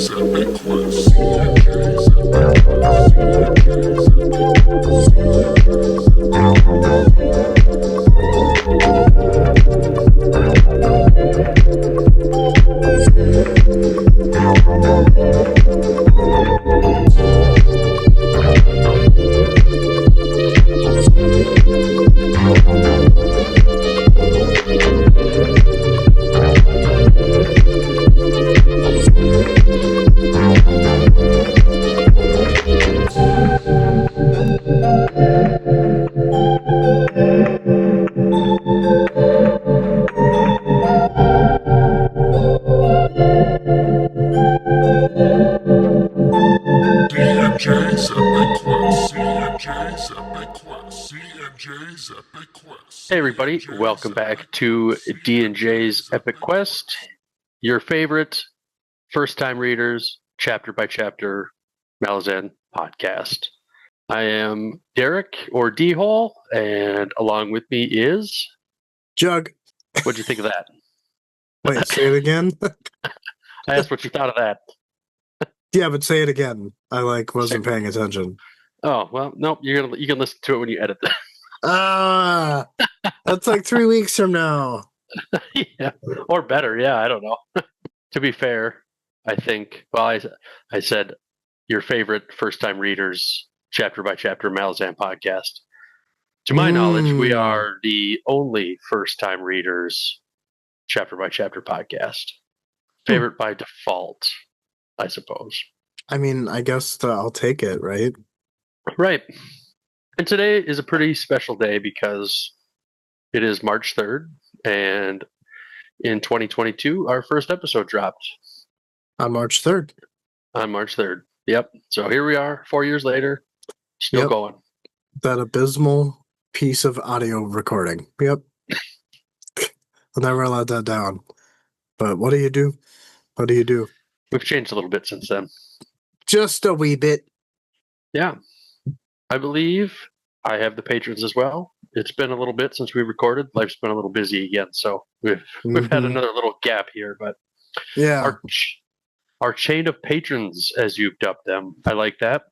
CNJ's Epic Quest. CNJ's Epic Quest. CNJ's Epic Quest. CNJ's Epic Quest. CNJ's Epic Quest. Hey everybody, welcome back to D&J's Epic Quest, your favorite first-time readers, chapter-by-chapter Malazan podcast. I am Derek, or D-Hole, and along with me is... Jug. What'd you think of that? Wait, say it again? I asked what you thought of that. Yeah, but say it again. I wasn't paying attention. Oh, well, nope, you can listen to it when you edit that. That's like 3 weeks from now. Yeah, or better, yeah, I don't know. To be fair, I think, well, I said your favorite first-time readers, chapter-by-chapter Malazan podcast. To my knowledge, we are the only first-time readers, chapter-by-chapter podcast. Favorite by default, I suppose. I mean, I guess I'll take it, right? Right. And today is a pretty special day because it is March 3rd, and in 2022, our first episode dropped. On March 3rd. On March 3rd. Yep. So here we are, 4 years later, still going. That abysmal piece of audio recording. Yep. I'll never let that down. But what do you do? What do you do? We've changed a little bit since then. Just a wee bit. Yeah. I believe I have the patrons as well. It's been a little bit since we recorded. Life's been a little busy again, so we've had another little gap here. But yeah, our chain of patrons, as you've dubbed them, I like that.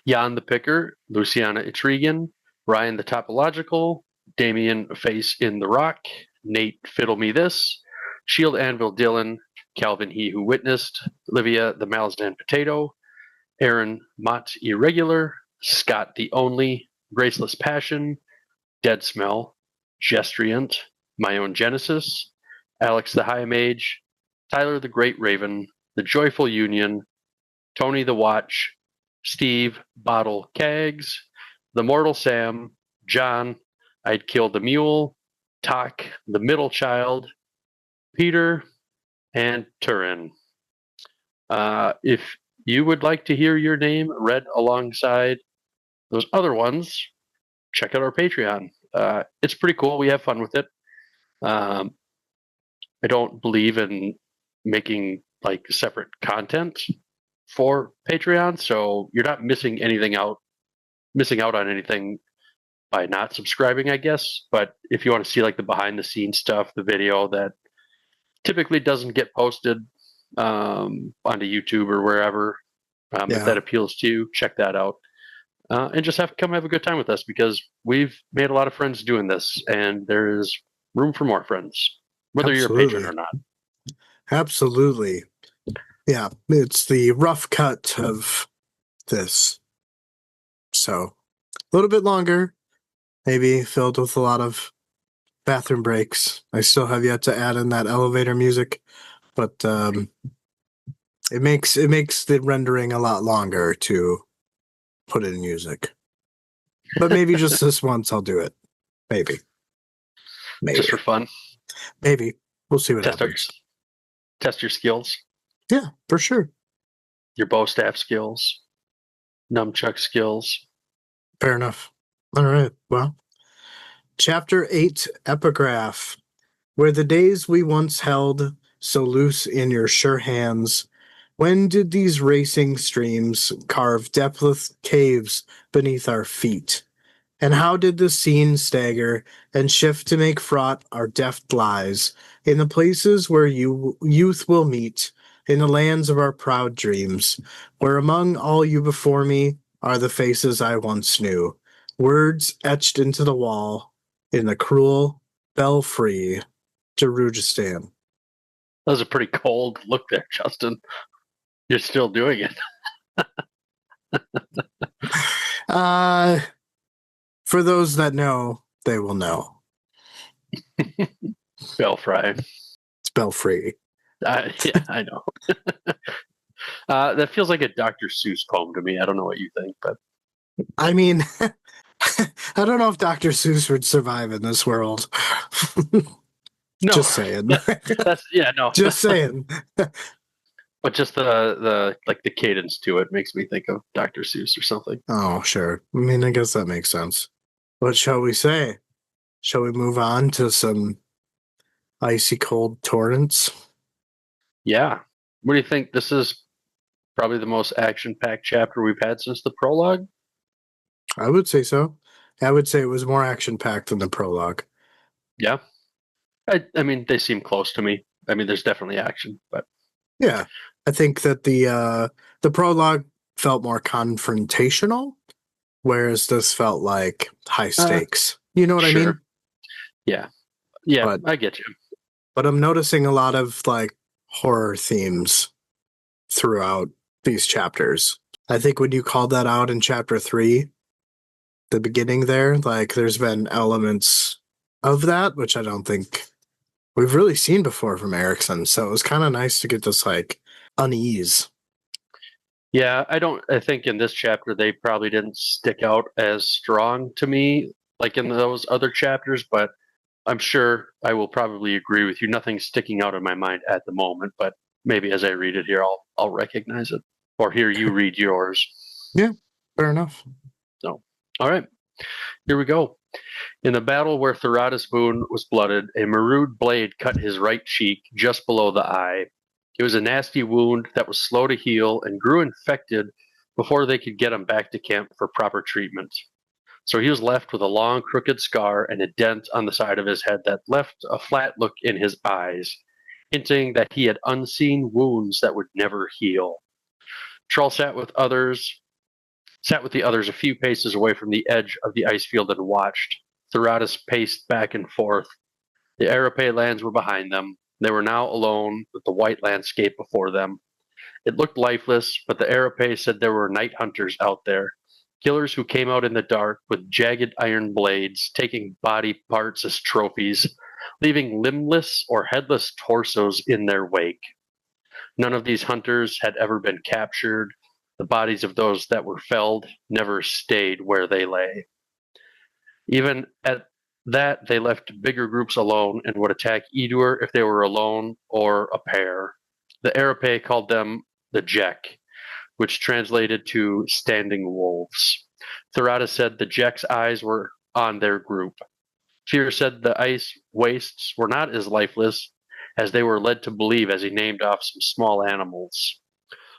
Jan the Picker, Luciana Etrigan, Ryan the Topological, Damien Face in the Rock, Nate Fiddle Me This, Shield Anvil Dylan, Calvin He Who Witnessed, Livia the Malazan Potato, Aaron Mott Irregular, Scott the Only, Graceless Passion, Dead Smell, Gestriant, My Own Genesis, Alex the High Mage, Tyler the Great Raven, The Joyful Union, Tony the Watch, Steve Bottle Cags, The Mortal Sam, John, I'd Kill the Mule, Tak, The Middle Child, Peter, and Turin. If you would like to hear your name read alongside those other ones, check out our Patreon. It's pretty cool. We have fun with it. I don't believe in making separate content for Patreon, so you're not missing out on anything by not subscribing, I guess. But if you want to see the behind the scenes stuff, the video that typically doesn't get posted onto YouTube or wherever, if that appeals to you, check that out. And just come have a good time with us, because we've made a lot of friends doing this, and there is room for more friends, whether you're a patron or not. Absolutely. Yeah, it's the rough cut of this. So, a little bit longer, maybe filled with a lot of bathroom breaks. I still have yet to add in that elevator music, but it makes the rendering a lot longer to put in music. But maybe just this once I'll do it. Maybe. Just for fun. Maybe. We'll see what happens. Test your skills. Yeah, for sure. Your bow staff skills. Nunchuck skills. Fair enough. All right. Well, Chapter 8, Epigraph. Where the days we once held so loose in your sure hands, when did these racing streams carve depthless caves beneath our feet? And how did the scene stagger and shift to make fraught our deft lies in the places where youth will meet in the lands of our proud dreams, where among all you before me are the faces I once knew, words etched into the wall in the cruel, bell-free Jerujistan. That was a pretty cold look there, Justin. You're still doing it. For those that know, they will know. Belfry. It's bell-free. Yeah, I know. That feels like a Dr. Seuss poem to me. I don't know what you think, but I mean, I don't know if Dr. Seuss would survive in this world. no. Just saying. That's yeah, no. Just saying. But just the like the cadence to it makes me think of Dr. Seuss or something. Oh, sure. I mean, I guess that makes sense. What shall we say? Shall we move on to some icy cold torrents? Yeah. What do you think? This is probably the most action-packed chapter we've had since the prologue. I would say so. I would say it was more action-packed than the prologue. Yeah. I mean, they seem close to me. I mean, there's definitely action, but Yeah. I think that the prologue felt more confrontational, whereas this felt like high stakes. You know what I mean? sure. Yeah. Yeah, But I get you. but I'm noticing a lot of like horror themes throughout these chapters. I think when you called that out in chapter 3, the beginning there, like there's been elements of that, which I don't think we've really seen before from Erickson. So it was kind of nice to get this like unease. Yeah, I think in this chapter they probably didn't stick out as strong to me like in those other chapters, but I'm sure I will probably agree with you. Nothing's sticking out in my mind at the moment, but maybe as I read it here I'll recognize it or hear you read yours. Yeah, fair enough. So, all right. Here we go. In the battle where Thoradus Boone was blooded, a maroon blade cut his right cheek just below the eye. It was a nasty wound that was slow to heal and grew infected before they could get him back to camp for proper treatment. So he was left with a long, crooked scar and a dent on the side of his head that left a flat look in his eyes, hinting that he had unseen wounds that would never heal. Trull sat with the others a few paces away from the edge of the ice field and watched. Thoradus paced back and forth. The Arapae lands were behind them. They were now alone with the white landscape before them. It looked lifeless, but the Arapae said there were night hunters out there, killers who came out in the dark with jagged iron blades, taking body parts as trophies, leaving limbless or headless torsos in their wake. None of these hunters had ever been captured. The bodies of those that were felled never stayed where they lay. Even at that, they left bigger groups alone and would attack Edur if they were alone or a pair. The Arapae called them the Jek, which translated to standing wolves. Thoradus said the Jek's eyes were on their group. Fear said the ice wastes were not as lifeless as they were led to believe as he named off some small animals.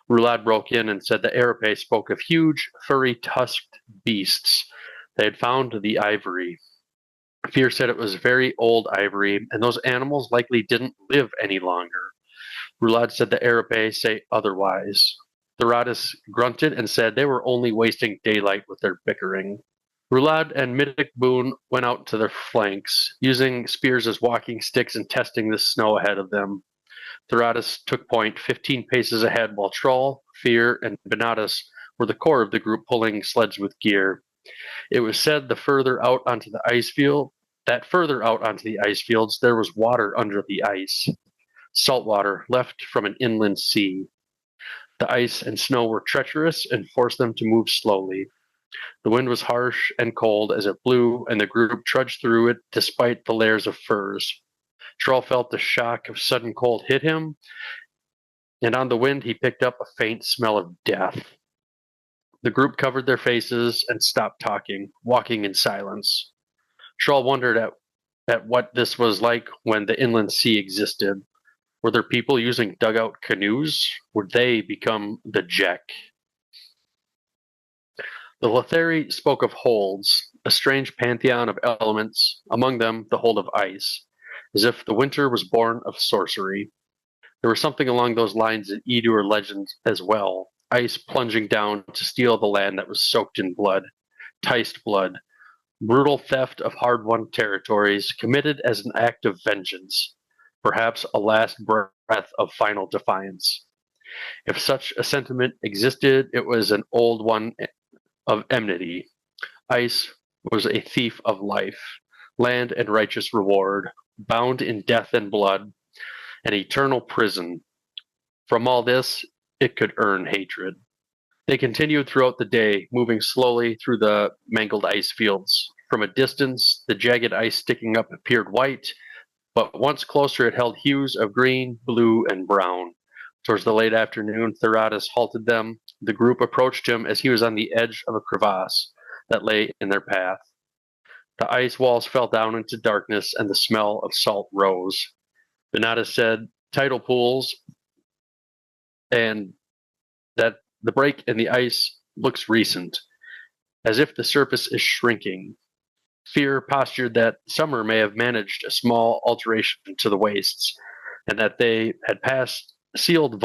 Rulad broke in and said the Arapae spoke of huge, furry, tusked beasts. They had found the ivory. Fear said it was very old ivory, and those animals likely didn't live any longer. Rulad said the Arapae say otherwise. Thoradus grunted and said they were only wasting daylight with their bickering. Rulad and Midic Boone went out to their flanks, using spears as walking sticks and testing the snow ahead of them. Thoradus took point 15 paces ahead, while Trull, Fear, and Benatus were the core of the group pulling sleds with gear. It was said further out onto the ice fields there was water under the ice, salt water left from an inland sea. The ice and snow were treacherous and forced them to move slowly. The wind was harsh and cold as it blew, and the group trudged through it despite the layers of furs. Trull felt the shock of sudden cold hit him, and on the wind he picked up a faint smell of death. The group covered their faces and stopped talking, walking in silence. Trull wondered at what this was like when the inland sea existed. Were there people using dugout canoes? Would they become the Jek? The Letheri spoke of holds, a strange pantheon of elements, among them the hold of ice, as if the winter was born of sorcery. There was something along those lines in Edur legend as well. Ice plunging down to steal the land that was soaked in blood, Ticed blood, brutal theft of hard-won territories committed as an act of vengeance, perhaps a last breath of final defiance. If such a sentiment existed, it was an old one of enmity. Ice was a thief of life, land and righteous reward, bound in death and blood, an eternal prison. From all this, it could earn hatred. They continued throughout the day, moving slowly through the mangled ice fields. From a distance, the jagged ice sticking up appeared white, but once closer it held hues of green, blue, and brown. Towards the late afternoon, Theratus halted them. The group approached him as he was on the edge of a crevasse that lay in their path. The ice walls fell down into darkness, and the smell of salt rose. Benatas said, "Tidal pools, and that the break in the ice looks recent, as if the surface is shrinking." Fear postured that Summer may have managed a small alteration to the wastes, and that they had passed sealed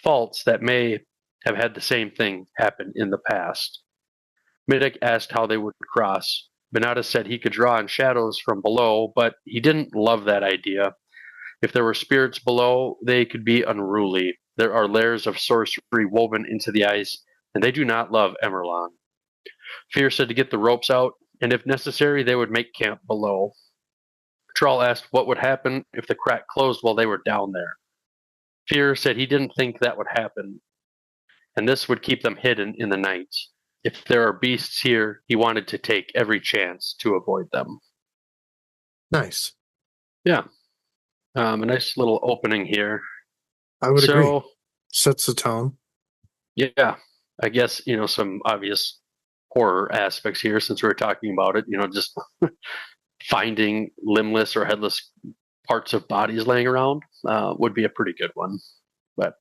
faults that may have had the same thing happen in the past. Middick asked how they would cross. Benatas said he could draw on shadows from below, but he didn't love that idea. If there were spirits below, they could be unruly. There are layers of sorcery woven into the ice, and they do not love Emerlon. Fear said to get the ropes out, and if necessary, they would make camp below. Trull asked what would happen if the crack closed while they were down there. Fear said he didn't think that would happen, and this would keep them hidden in the night. If there are beasts here, he wanted to take every chance to avoid them. Nice. Yeah. A nice little opening here. I would agree. Sets the tone. Yeah. I guess, some obvious horror aspects here since we were talking about it, just finding limbless or headless parts of bodies laying around would be a pretty good one. But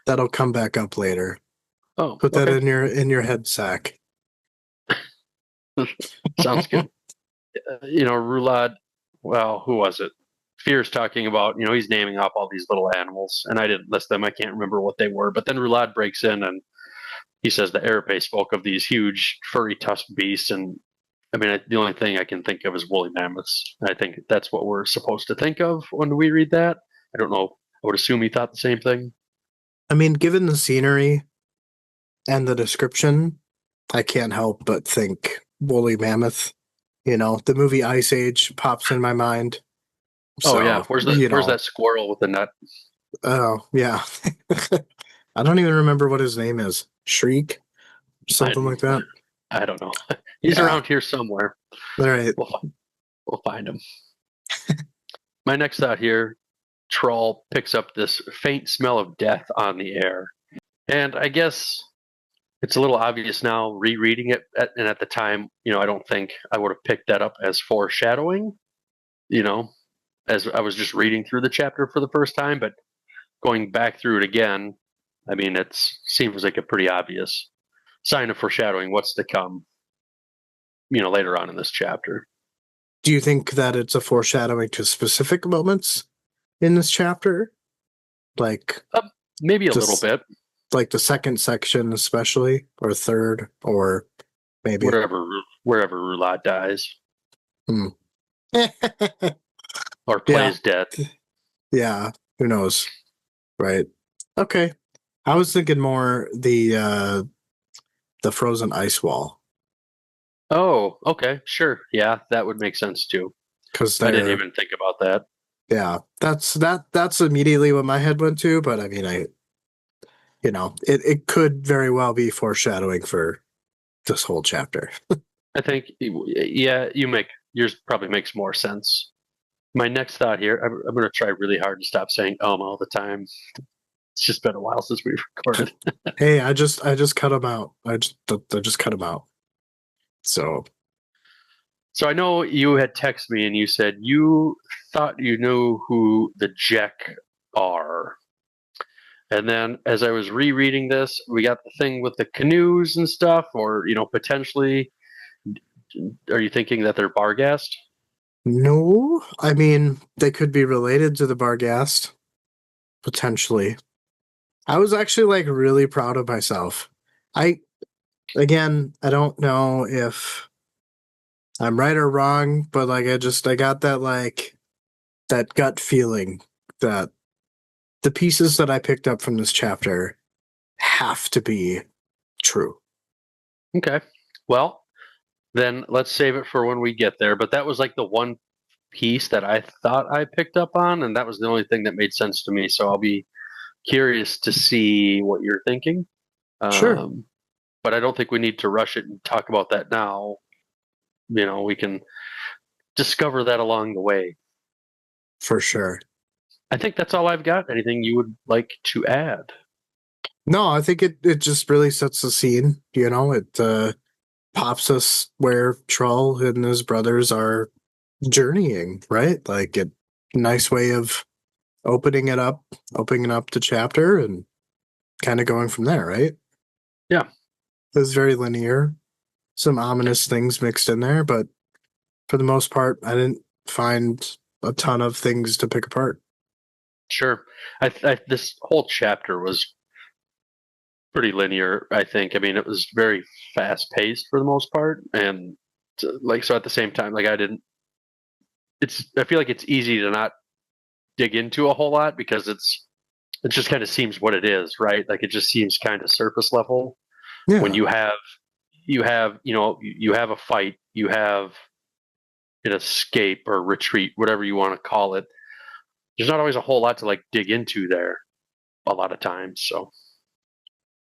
that'll come back up later. Oh, put that in your head sack. Sounds good. Rulad, well, who was it? Fear's talking about, he's naming off all these little animals, and I didn't list them. I can't remember what they were. But then Rulad breaks in and he says the Arapae spoke of these huge, furry, tusked beasts. And I mean, the only thing I can think of is woolly mammoths. I think that's what we're supposed to think of when we read that. I don't know. I would assume he thought the same thing. I mean, given the scenery and the description, I can't help but think woolly mammoth. The movie Ice Age pops in my mind. So, yeah. Where's that squirrel with the nut? Oh, yeah. I don't even remember what his name is. Shriek? Something like that? I don't know. He's around here somewhere. All right. We'll find him. My next thought here, Trull picks up this faint smell of death on the air. And I guess it's a little obvious now rereading it, and at the time, I don't think I would have picked that up as foreshadowing, as I was just reading through the chapter for the first time, but going back through it again, I mean, it seems like a pretty obvious sign of foreshadowing what's to come, later on in this chapter. Do you think that it's a foreshadowing to specific moments in this chapter? Like maybe a little bit. Like the second section especially, or third, or maybe wherever Rulad dies. Or plays dead. Yeah, who knows? Right. Okay. I was thinking more the frozen ice wall. Oh, okay, sure. Yeah, that would make sense too. Because I didn't even think about that. Yeah, that's immediately what my head went to, but I mean, it could very well be foreshadowing for this whole chapter. I think, yeah, yours probably makes more sense. My next thought here, I'm going to try really hard to stop saying all the time. It's just been a while since we've recorded. Hey, I just cut them out. I just cut them out. So I know you had texted me and you said you thought you knew who the Jek are. And then as I was rereading this, we got the thing with the canoes and stuff, or, potentially, are you thinking that they're Barghast? No, I mean, they could be related to the Barghast. potentially. I was actually like really proud of myself. I don't know if I'm right or wrong, but like I got that like that gut feeling that the pieces that I picked up from this chapter have to be true. Okay. Well, then let's save it for when we get there. But that was like the one piece that I thought I picked up on, and that was the only thing that made sense to me. So I'll be curious to see what you're thinking. Sure. But I don't think we need to rush it and talk about that now. We can discover that along the way. For sure. I think that's all I've got. Anything you would like to add? No, I think it just really sets the scene. It pops us where Trull and his brothers are journeying, right? Like a nice way of opening up the chapter and kind of going from there, right? Yeah. It was very linear. Some ominous things mixed in there, but for the most part, I didn't find a ton of things to pick apart. Sure. This whole chapter was pretty linear, I think. I mean, it was very fast paced for the most part. And so at the same time, like I feel like it's easy to not dig into a whole lot because it just kind of seems what it is, right? Like it just seems kind of surface level. Yeah. When you have a fight, you have an escape or retreat, whatever you want to call it. There's not always a whole lot to like dig into there a lot of times. So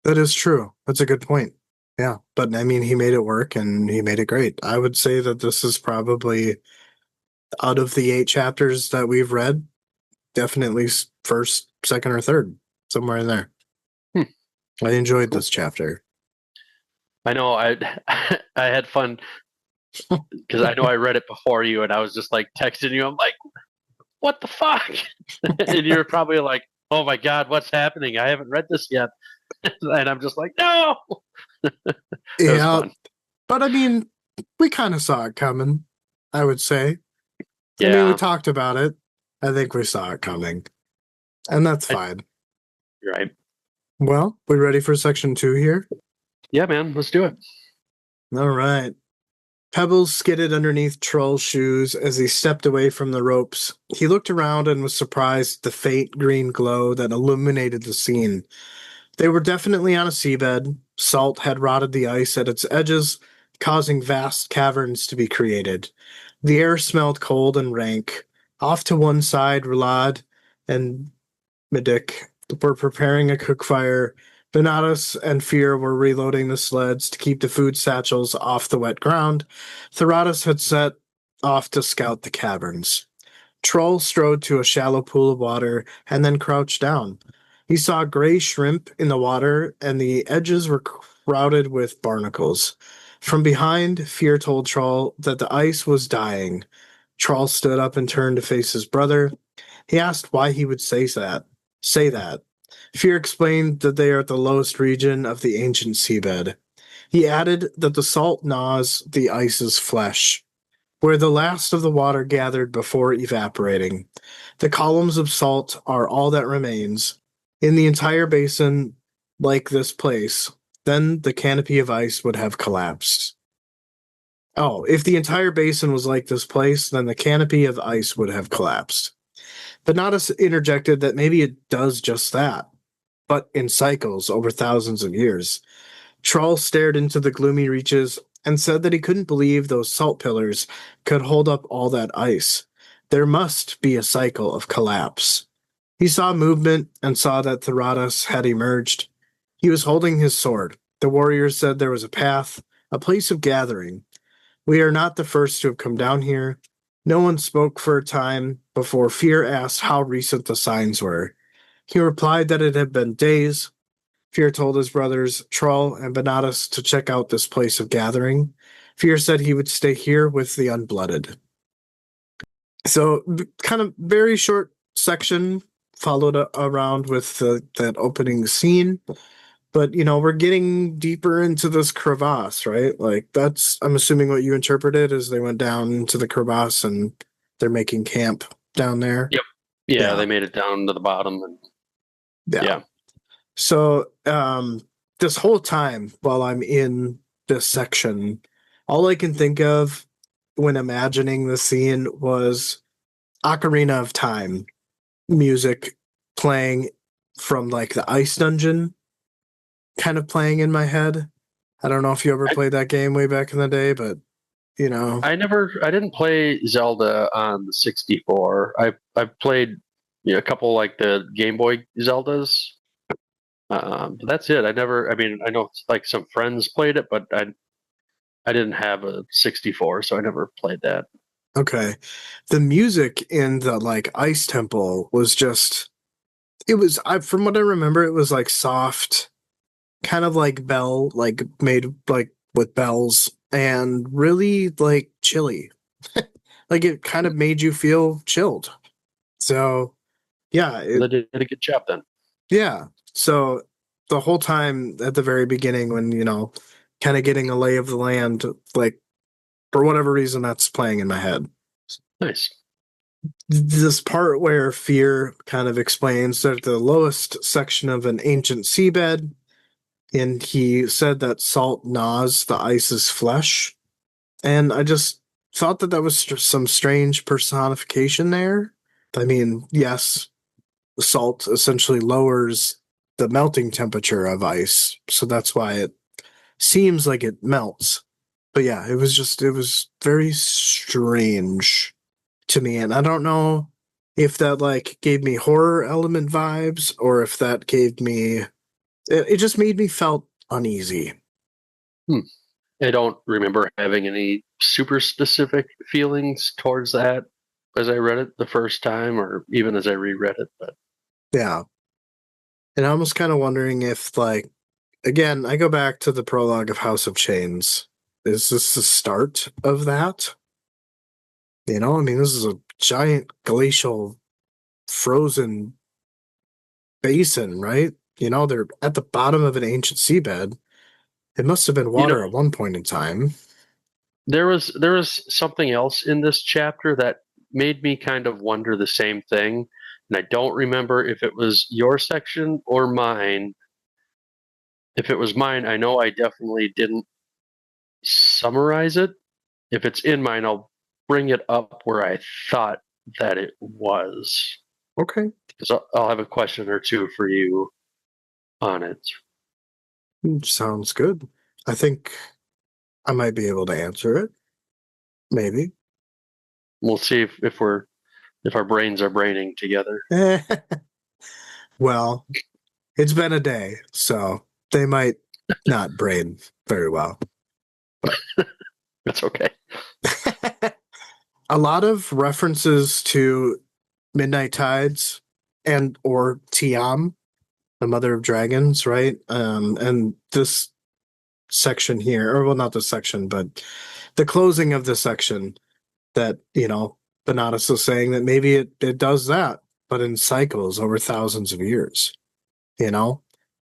that is true. That's a good point. Yeah. But I mean, he made it work and he made it great. I would say that this is probably out of the 8 chapters that we've read, definitely first, second, or third, somewhere in there. I enjoyed this chapter. I know I had fun because I know I read it before you and I was just like texting you. I'm like, what the fuck? And you're probably like, oh my God, what's happening? I haven't read this yet. And I'm just like, no. Yeah. But I mean, we kind of saw it coming, I would say. Yeah. I mean, we talked about it. I think we saw it coming. And that's fine. You're right. Well, we ready for section 2 here? Yeah, man. Let's do it. All right. Pebbles skidded underneath Trull's shoes as he stepped away from the ropes. He looked around and was surprised at the faint green glow that illuminated the scene. They were definitely on a seabed. Salt had rotted the ice at its edges, causing vast caverns to be created. The air smelled cold and rank. Off to one side, Rulad and Midik were preparing a cook fire. Benatus and Fear were reloading the sleds to keep the food satchels off the wet ground. Theratus had set off to scout the caverns. Trull strode to a shallow pool of water and then crouched down. He saw gray shrimp in the water, and the edges were crowded with barnacles. From behind, Fear told Trull that the ice was dying. Trull stood up and turned to face his brother. He asked why he would say that. Fear explained that they are at the lowest region of the ancient seabed. He added that the salt gnaws the ice's flesh, where the last of the water gathered before evaporating. The columns of salt are all that remains. In the entire basin, like this place, then the canopy of ice would have collapsed. Oh, if the entire basin was like this place, then the canopy of ice would have collapsed. Benatus interjected that maybe it does just that, but in cycles over thousands of years. Trull stared into the gloomy reaches and said that he couldn't believe those salt pillars could hold up all that ice. There must be a cycle of collapse. He saw movement and saw that Theratus had emerged. He was holding his sword. The warriors said there was a path, a place of gathering. We are not the first to have come down here. No one spoke for a time before Fear asked how recent the signs were. He replied that it had been days. Fear told his brothers, Trull and Benatus, to check out this place of gathering. Fear said he would stay here with the unblooded. So, kind of very short section followed around with that opening scene. But, we're getting deeper into this crevasse, right? Like, that's, I'm assuming what you interpreted is they went down into the crevasse and they're making camp down there. Yep. Yeah, they made it down to the bottom. And Yeah. So this whole time while I'm in this section, all I can think of when imagining the scene was Ocarina of Time music playing from like the ice dungeon kind of playing in my head. I don't know if you ever I, played that game way back in the day, but I didn't play Zelda on the 64. I played a couple like the Game Boy Zeldas. But that's it. I know like some friends played it, but I didn't have a 64, so I never played that. okay. The music in the like ice temple was just it was I from what I remember it was like soft, kind of like bell like made like with bells and really like chilly. Like it kind of made you feel chilled. So, yeah, They did a good job then. yeah. So the whole time at the very beginning when, kind of getting a lay of the land, like for whatever reason that's playing in my head. Nice. This part where Fear kind of explains that the lowest section of an ancient seabed, and he said that salt gnaws the ice's flesh. And I just thought that was just some strange personification there. I mean, yes, salt essentially lowers the melting temperature of ice, so that's why it seems like it melts. But yeah, it was very strange to me, and I don't know if that like gave me horror element vibes or if that gave me it just made me felt uneasy. I don't remember having any super specific feelings towards that as I read it the first time, or even as I reread it. But Yeah. And I'm almost kind of wondering if, like, again, I go back to the prologue of House of Chains. Is this the start of that? I mean, this is a giant glacial frozen basin, right? They're at the bottom of an ancient seabed. It must have been you know, water at one point in time. there was something else in this chapter that made me kind of wonder the same thing, and I don't remember if it was your section or mine. If it was mine, I know I definitely didn't summarize it. If it's in mine, I'll bring it up where I thought that it was. Okay. Because I'll have a question or two for you on it. Sounds good. I think I might be able to answer it. Maybe. We'll see if our brains are braining together. Well, it's been a day, so they might not brain very well. But That's okay. a lot of references to Midnight Tides and or Tiam, the Mother of Dragons, right? And this section here, or well, not this section, but the closing of the section that, Benatus is saying that maybe it does that, but in cycles over thousands of years, you know?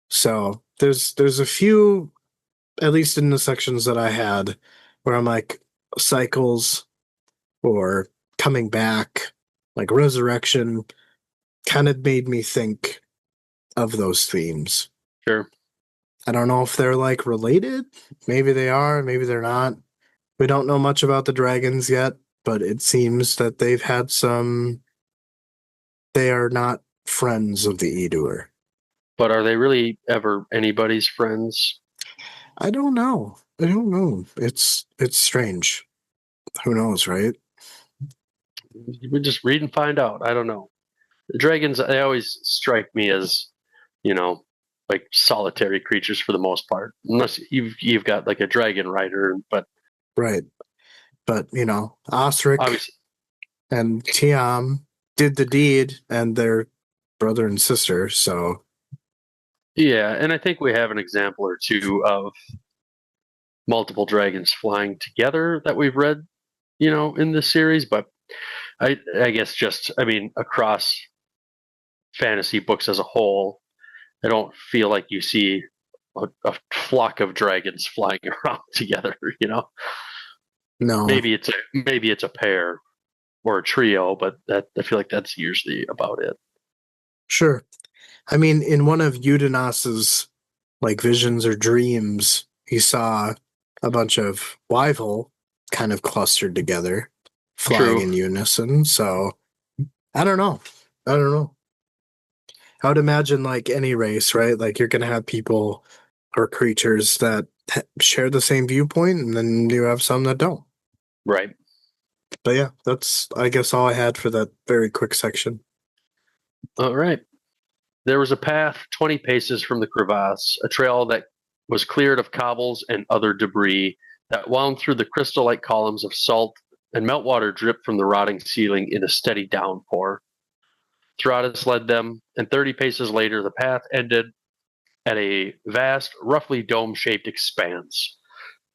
So there's a few, at least in the sections that I had, where I'm like cycles or coming back, like resurrection, kind of made me think of those themes. Sure. I don't know if they're like related. Maybe they are, maybe they're not. We don't know much about the dragons yet, but it seems that they are not friends of the Edur. But are they really ever anybody's friends? I don't know. I don't know. It's strange. Who knows, right? We just read and find out. I don't know. The dragons, they always strike me as, you know, like solitary creatures for the most part, unless you've got like a dragon rider. But Right. But, Osric obviously, and Tiam did the deed and they're brother and sister, so yeah. And I think we have an example or two of multiple dragons flying together that we've read, in this series. But I guess across fantasy books as a whole, I don't feel like you see a flock of dragons flying around together. no. Maybe it's a pair or a trio, but that I feel like that's usually about it. Sure. I mean, in one of Udinas's like visions or dreams, he saw a bunch of Wyvil kind of clustered together, flying True. in unison. So I don't know. I would imagine like any race, right? Like you're gonna have people or creatures that share the same viewpoint, and then you have some that don't. Right. But yeah, that's I guess all I had for that very quick section. All right. There was a path 20 paces from the crevasse, a trail that was cleared of cobbles and other debris that wound through the crystal-like columns of salt, and meltwater dripped from the rotting ceiling in a steady downpour. Theratus led them, and 30 paces later the path ended at a vast, roughly dome-shaped expanse,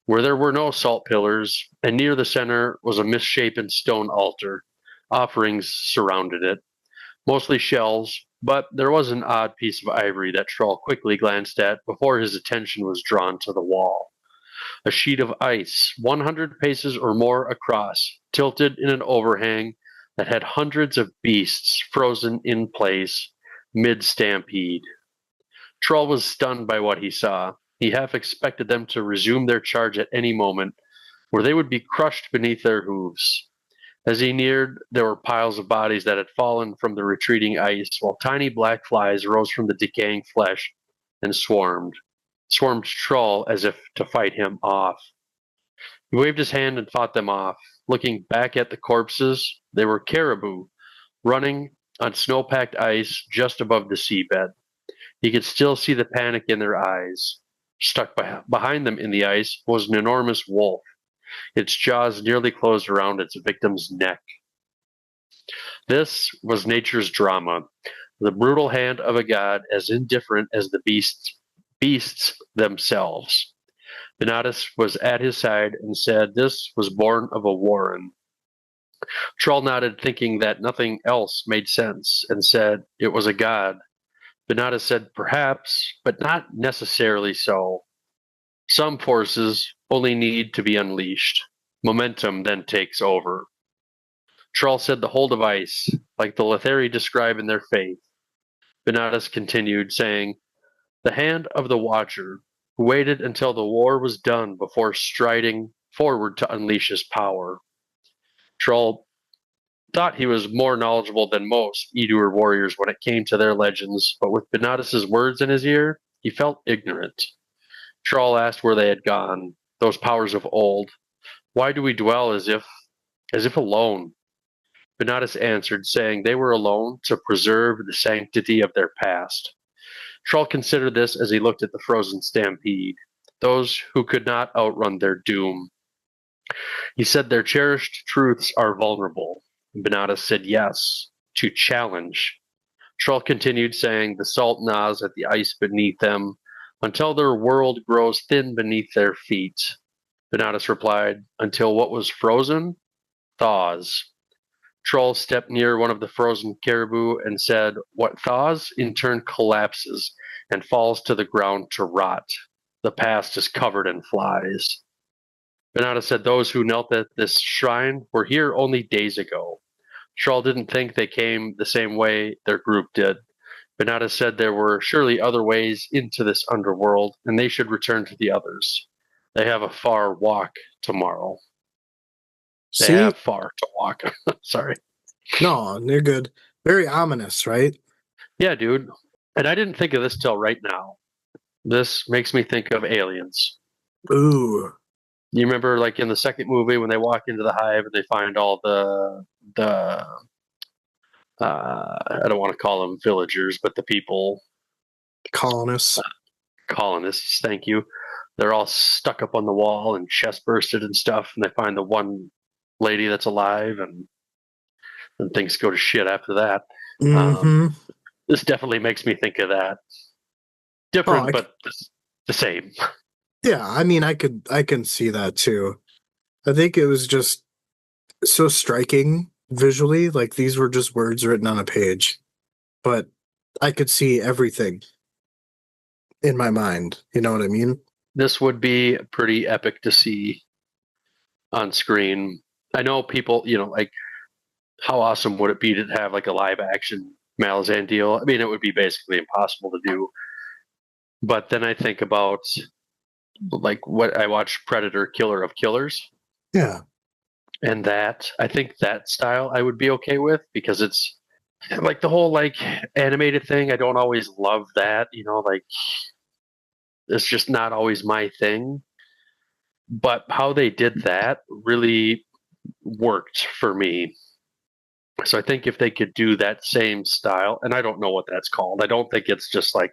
where there were no salt pillars, and near the center was a misshapen stone altar. Offerings surrounded it, mostly shells, but there was an odd piece of ivory that Trull quickly glanced at before his attention was drawn to the wall. A sheet of ice, 100 paces or more across, tilted in an overhang that had hundreds of beasts frozen in place mid-stampede. Trull was stunned by what he saw. He half expected them to resume their charge at any moment, where they would be crushed beneath their hooves. As he neared, there were piles of bodies that had fallen from the retreating ice, while tiny black flies rose from the decaying flesh and swarmed Trull as if to fight him off. He waved his hand and fought them off. Looking back at the corpses, they were caribou, running on snow-packed ice just above the seabed. He could still see the panic in their eyes. Stuck behind them in the ice was an enormous wolf, its jaws nearly closed around its victim's neck. This was nature's drama, the brutal hand of a god as indifferent as the beasts themselves. Benatus was at his side and said this was born of a warren. Trull nodded, thinking that nothing else made sense, and said it was a god. Benatus said perhaps, but not necessarily so. Some forces only need to be unleashed. Momentum then takes over. Trull said the hold of ice, like the Letheri describe in their faith. Benatus continued, saying, the hand of the Watcher, who waited until the war was done before striding forward to unleash his power. Trull thought he was more knowledgeable than most Edur warriors when it came to their legends, but with Benatus's words in his ear, he felt ignorant. Trull asked where they had gone, those powers of old. Why do we dwell as if alone? Benatus answered, saying they were alone to preserve the sanctity of their past. Trull considered this as he looked at the frozen stampede, those who could not outrun their doom. He said their cherished truths are vulnerable. Benatus said yes, to challenge. Trull continued, saying the salt gnaws at the ice beneath them until their world grows thin beneath their feet. Benatus replied, until what was frozen thaws. Trull stepped near one of the frozen caribou and said, what thaws in turn collapses and falls to the ground to rot. The past is covered in flies. Benatus said those who knelt at this shrine were here only days ago. Trull didn't think they came the same way their group did. Benatus said there were surely other ways into this underworld, and they should return to the others. They have a far walk tomorrow. They See? have far to walk. Sorry. No, you're good. Very ominous, right? Yeah, dude. And I didn't think of this till right now. This makes me think of Aliens. Ooh. You remember, like in the second movie, when they walk into the hive and they find all the I don't want to call them villagers, but the people, Colonists. colonists. Thank you. They're all stuck up on the wall and chest bursted and stuff, and they find the one lady that's alive, and things go to shit after that. Mm-hmm. This definitely makes me think of that. Different, but the same. Yeah, I mean, I can see that too. I think it was just so striking visually. Like these were just words written on a page, but I could see everything in my mind. You know what I mean? This would be pretty epic to see on screen. I know people, like, how awesome would it be to have like a live action Malazan deal. I mean, it would be basically impossible to do. But then I think about like what I watched Predator Killer of Killers. Yeah. And that I think that style I would be okay with because it's like the whole like animated thing. I don't always love that, like it's just not always my thing. But how they did that really worked for me. So I think if they could do that same style, and I don't know what that's called. I don't think it's just like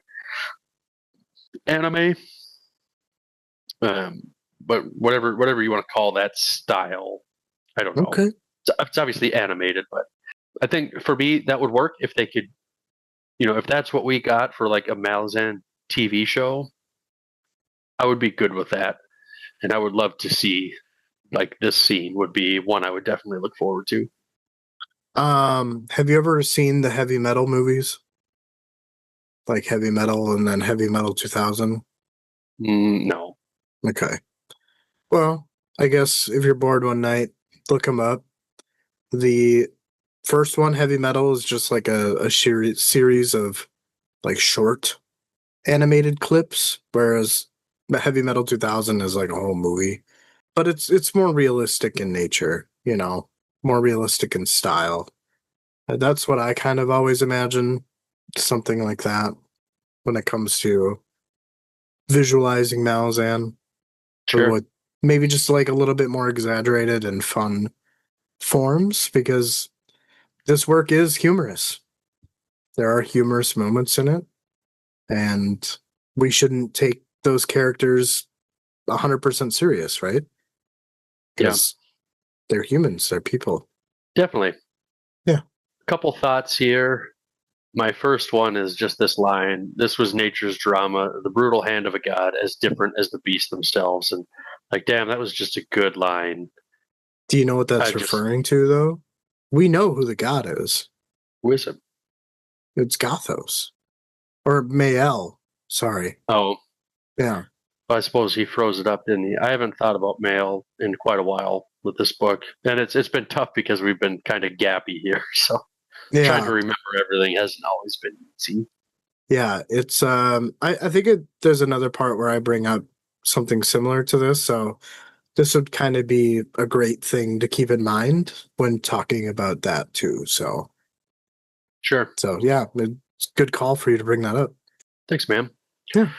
anime, um, but whatever you want to call that style. I don't know. Okay. It's obviously animated, but I think for me that would work if they could, if that's what we got for like a Malazan TV show, I would be good with that, and I would love to see like this scene would be one I would definitely look forward to. Have you ever seen the heavy metal movies? Like Heavy Metal and then Heavy Metal 2000? No. Okay. Well, I guess if you're bored one night, look them up. The first one, Heavy Metal, is just like a series of like short animated clips, whereas the Heavy Metal 2000 is like a whole movie. But it's more realistic in nature, more realistic in style. That's what I kind of always imagine, something like that, when it comes to visualizing Malazan, or Sure. what maybe just like a little bit more exaggerated and fun forms, because this work is humorous. There are humorous moments in it, and we shouldn't take those characters 100% serious, right? Yeah. Because they're humans, they're people. Definitely. Yeah. A couple thoughts here. My first one is just this line: "This was nature's drama, the brutal hand of a god, as different as the beasts themselves." And like, damn, that was just a good line. Do you know what I that's just referring to, though? We know who the god is. wisdom. It's Gothos. Or Mael. Sorry. Oh, Yeah. I suppose he froze it up, didn't he? I haven't thought about mail in quite a while with this book, and it's been tough because we've been kind of gappy here. So trying to Yeah. remember everything hasn't always been easy. Yeah. It's I think there's another part where I bring up something similar to this, so this would kind of be a great thing to keep in mind when talking about that too. Sure. So yeah, it's a good call for you to bring that up. Thanks, man. Yeah.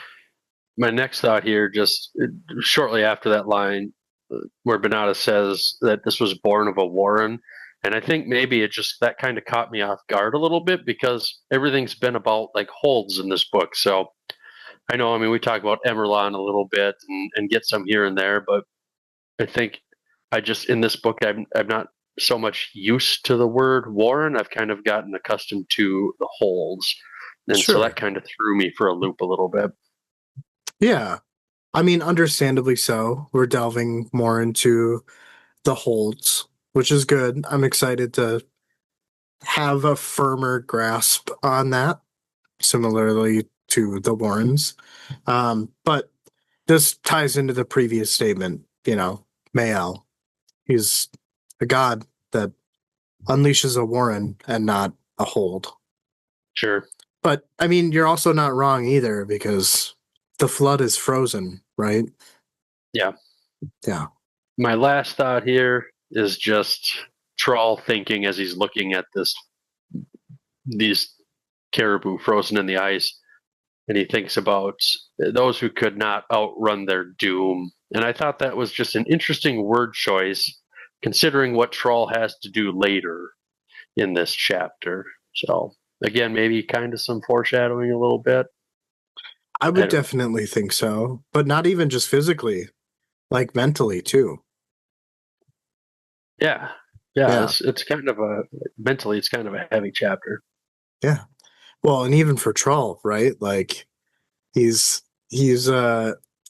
My next thought here, just shortly after that line, where Benata says that this was born of a Warren. And I think maybe it just that kind of caught me off guard a little bit because everything's been about like holds in this book. So I know, I mean, we talk about Emerlon a little bit and get some here and there, but I think I just in this book I'm not so much used to the word Warren. I've kind of gotten accustomed to the holds, and so Sure. that kind of threw me for a loop a little bit. Yeah. I mean, understandably so. We're delving more into the holds, which is good. I'm excited to have a firmer grasp on that, similarly to the Warrens. But this ties into the previous statement, Mael. He's a god that unleashes a Warren and not a hold. Sure. But I mean, you're also not wrong either, because the flood is frozen, right? Yeah. Yeah. My last thought here is just Trull thinking as he's looking at these caribou frozen in the ice, and he thinks about those who could not outrun their doom. And I thought that was just an interesting word choice, considering what Trull has to do later in this chapter. So again, maybe kind of some foreshadowing a little bit. I I would don't know. definitely think so, but not even just physically, like mentally too. Yeah, Yeah. it's kind of a mentally, it's kind of a heavy chapter. Yeah. Well, and even for Trull, right? Like he's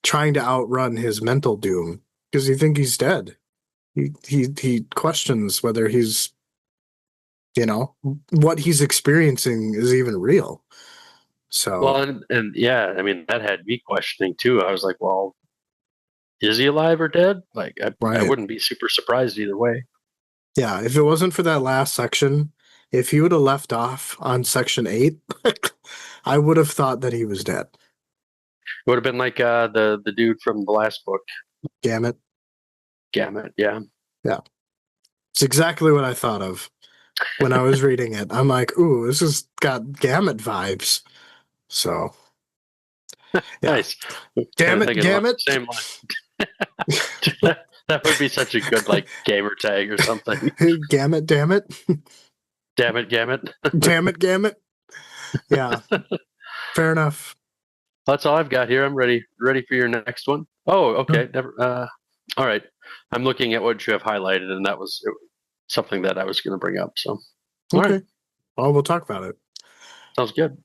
trying to outrun his mental doom because he think he's dead. He questions whether he's what he's experiencing is even real. Well, So and yeah, I mean that had me questioning too. I was like, well, is he alive or dead? Like I right. wouldn't be super surprised either way. Yeah, if it wasn't for that last section if you would have left off on section 8, I would have thought that he was dead. It would have been like the dude from the last book, Gamut. Gamut. Yeah. It's exactly what I thought of when I was reading it. I'm like, ooh, this has got Gamut vibes. So, yeah. Nice. Gamut, Thinking along Gamut. the same line. That would be such a good like gamer tag or something. Gamut, damn it. Damn it, Gamut. Damn it, Gamut. Yeah. Fair enough. That's all I've got here. I'm ready for your next one. Oh, okay. Never. All right. I'm looking at what you have highlighted, and that was something that I was going to bring up. So, all Okay. right. Well, we'll talk about it. Sounds good.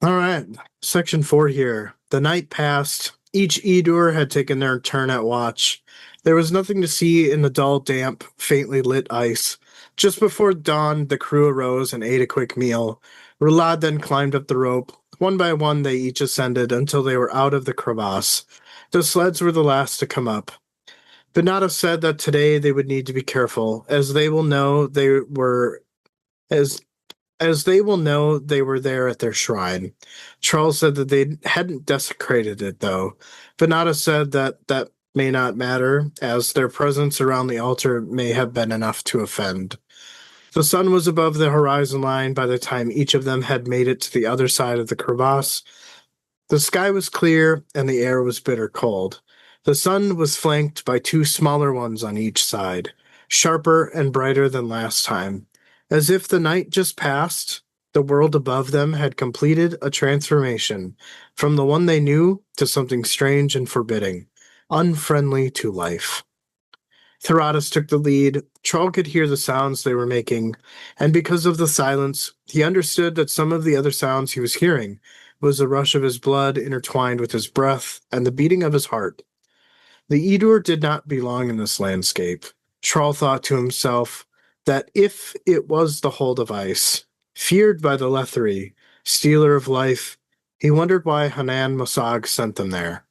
All right. Section 4 here. The night passed. Each Edur had taken their turn at watch. There was nothing to see in the dull, damp, faintly lit ice. Just before dawn, the crew arose and ate a quick meal. Rulad then climbed up the rope. One by one, they each ascended until they were out of the crevasse. The sleds were the last to come up. Benata said that today they would need to be careful, as they will know they were as they will know they were there at their shrine. Trull said that they hadn't desecrated it, though. Benata said that may not matter, as their presence around the altar may have been enough to offend. The sun was above the horizon line by the time each of them had made it to the other side of the crevasse. The sky was clear, and the air was bitter cold. The sun was flanked by 2 smaller ones on each side, sharper and brighter than last time. As if the night just passed, the world above them had completed a transformation from the one they knew to something strange and forbidding, unfriendly to life. Theratus took the lead. Trull could hear the sounds they were making, and because of the silence, he understood that some of the other sounds he was hearing was the rush of his blood intertwined with his breath and the beating of his heart. The Edur did not belong in this landscape. Trull thought to himself that if it was the hold of ice, feared by the Lethri, stealer of life, he wondered why Hannan Mosag sent them there.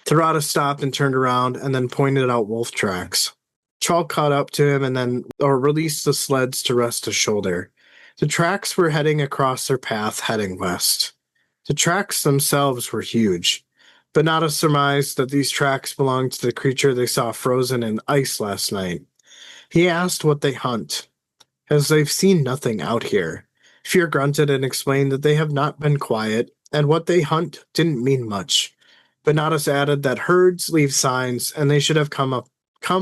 Theratus stopped and turned around and then pointed out wolf tracks. Trull caught up to him and then released the sleds to rest his shoulder. The tracks were heading across their path, heading west. The tracks themselves were huge. Benata surmised that these tracks belonged to the creature they saw frozen in ice last night. He asked what they hunt, as they've seen nothing out here. Fear grunted and explained that they have not been quiet, and what they hunt didn't mean much. Benatus added that herds leave signs, and they should have come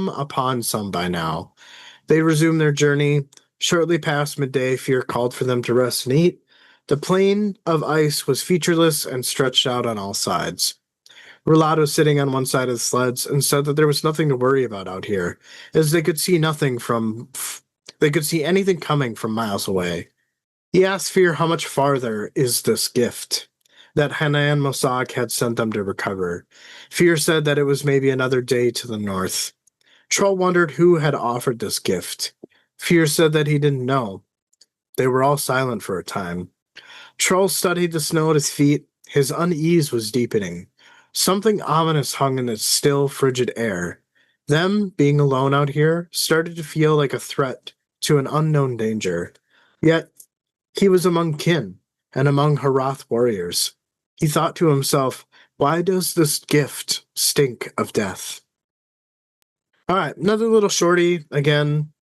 upon some by now. They resumed their journey. Shortly past midday, Fear called for them to rest and eat. The plain of ice was featureless and stretched out on all sides. Rulad was sitting on one side of the sleds and said that there was nothing to worry about out here, as they could see anything coming from miles away. He asked Fear how much farther is this gift that Hannan Mosag had sent them to recover. Fear said that it was maybe another day to the north. Trull wondered who had offered this gift. Fear said that he didn't know. They were all silent for a time. Trull studied the snow at his feet. His unease was deepening. Something ominous hung in the still, frigid air. Them, being alone out here, started to feel like a threat to an unknown danger. Yet, he was among kin, and among Harath warriors. He thought to himself, why does this gift stink of death? All right, another little shorty, again,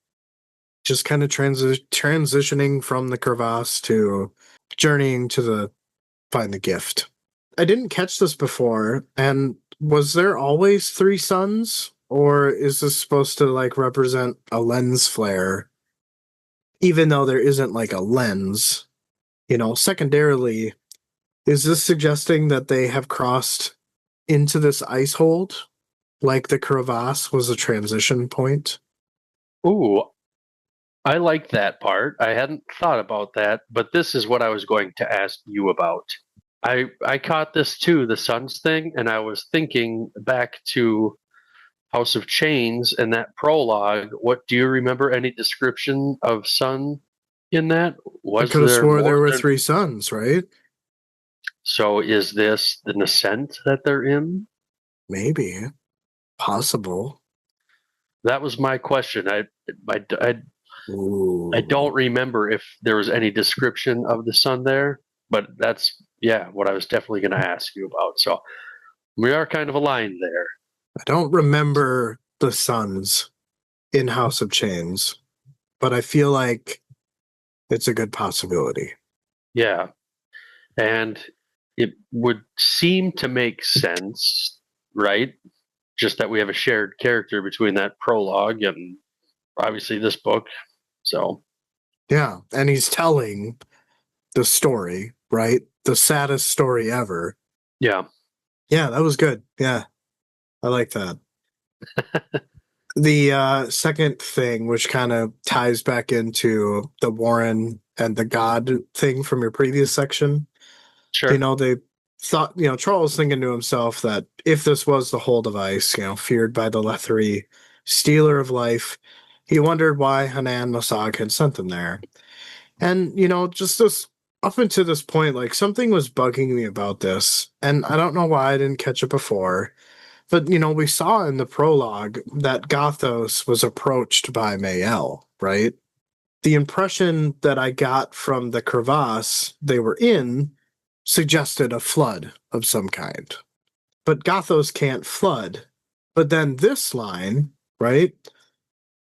just kind of transitioning from the crevasse to journeying to find the gift. I didn't catch this before, and was there always 3 suns? Or is this supposed to, like, represent a lens flare? Even though there isn't, like, a lens. Secondarily, is this suggesting that they have crossed into this ice hold? Like the crevasse was a transition point? Ooh, I like that part. I hadn't thought about that, but this is what I was going to ask you about. I caught this too, the Suns thing, and I was thinking back to House of Chains and that prologue. What do you remember? Any description of Sun in that? I could have swore there were 3 suns, right? So is this the Nascent that they're in? Maybe. Possible. That was my question. Ooh. I don't remember if there was any description of the sun there, but that's what I was definitely going to ask you about. So we are kind of aligned there. I don't remember the suns in House of Chains, but I feel like it's a good possibility. Yeah. And it would seem to make sense, right? Just that we have a shared character between that prologue and obviously this book. So, Yeah, and he's telling the story, right? The saddest story ever. yeah. Yeah, that was good. Yeah, I like that. The second thing, which kind of ties back into the Warren and the God thing from your previous section, Sure. they thought, Trull was thinking to himself that if this was the whole device, feared by the Lethery, stealer of life, he wondered why Hannan Mosag had sent them there. And, just this, up until this point, like, something was bugging me about this, and I don't know why I didn't catch it before. But, we saw in the prologue that Gothos was approached by Mael, right? The impression that I got from the crevasse they were in suggested a flood of some kind. But Gothos can't flood. But then this line, right,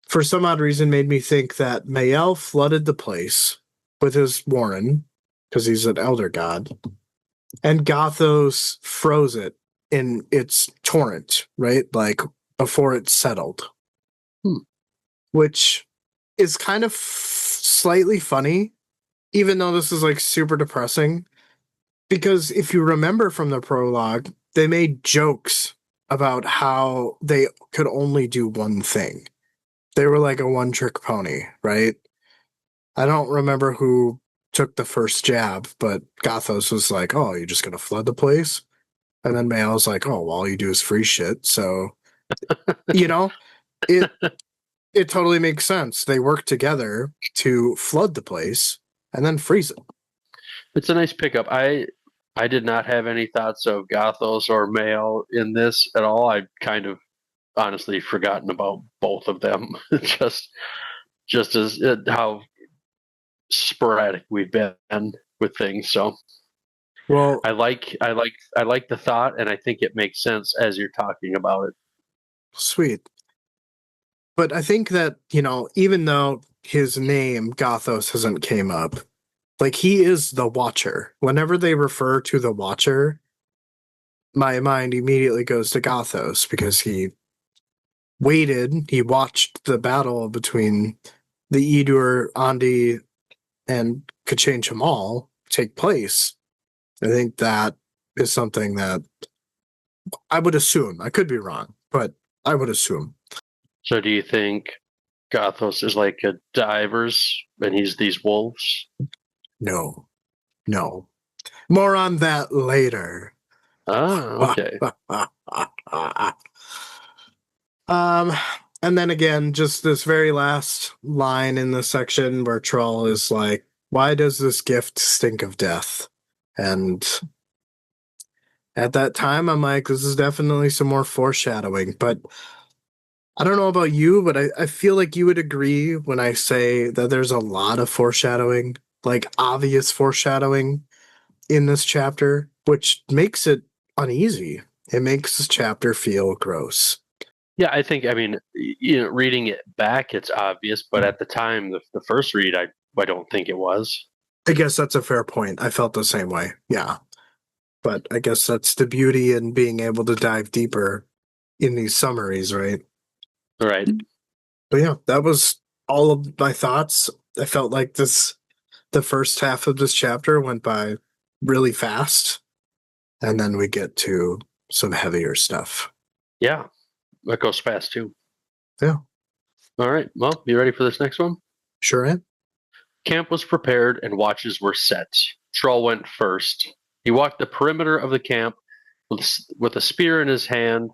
for some odd reason made me think that Mael flooded the place with his Warren, because he's an elder god, and Gothos froze it in its torrent, right? Like before it settled. Which is kind of slightly funny, even though this is like super depressing. Because if you remember from the prologue, they made jokes about how they could only do one thing. They were like a one-trick pony, right? I don't remember who took the first jab, but Gothos was like, "Oh, you're just gonna flood the place?" And then Mael's like, "Oh, well, all you do is free shit." So, it it totally makes sense. They work together to flood the place and then freeze it. It's a nice pickup. I did not have any thoughts of Gothos or Mael in this at all. I kind of honestly forgotten about both of them. just as how sporadic we've been with things. So Well, I like the thought, and I think it makes sense as you're talking about it. sweet. But I think that, even though his name, Gothos, hasn't came up, like, he is the Watcher. Whenever they refer to the Watcher, my mind immediately goes to Gothos because he watched the battle between the Edur, Andi, and Kachain Chamal take place. I think that is something that I would assume. I could be wrong, but I would assume. So do you think Gothos is like a divers and he's these wolves? No. More on that later. Okay. And then again, just this very last line in the section where Trull is like, "Why does this gift stink of death?" And at that time, I'm like, this is definitely some more foreshadowing. But I don't know about you, but I feel like you would agree when I say that there's a lot of foreshadowing, like obvious foreshadowing in this chapter, which makes it uneasy. It makes this chapter feel gross. Yeah, I think, reading it back, it's obvious, but at the time, the first read, I don't think it was. I guess that's a fair point. I felt the same way. Yeah. But I guess that's the beauty in being able to dive deeper in these summaries, right? Right. But yeah, that was all of my thoughts. I felt like the first half of this chapter went by really fast, and then we get to some heavier stuff. Yeah, that goes fast too. Yeah. All right, well, you ready for this next one? Sure am. Camp was prepared and watches were set. Trull went first. He walked the perimeter of the camp with a spear in his hand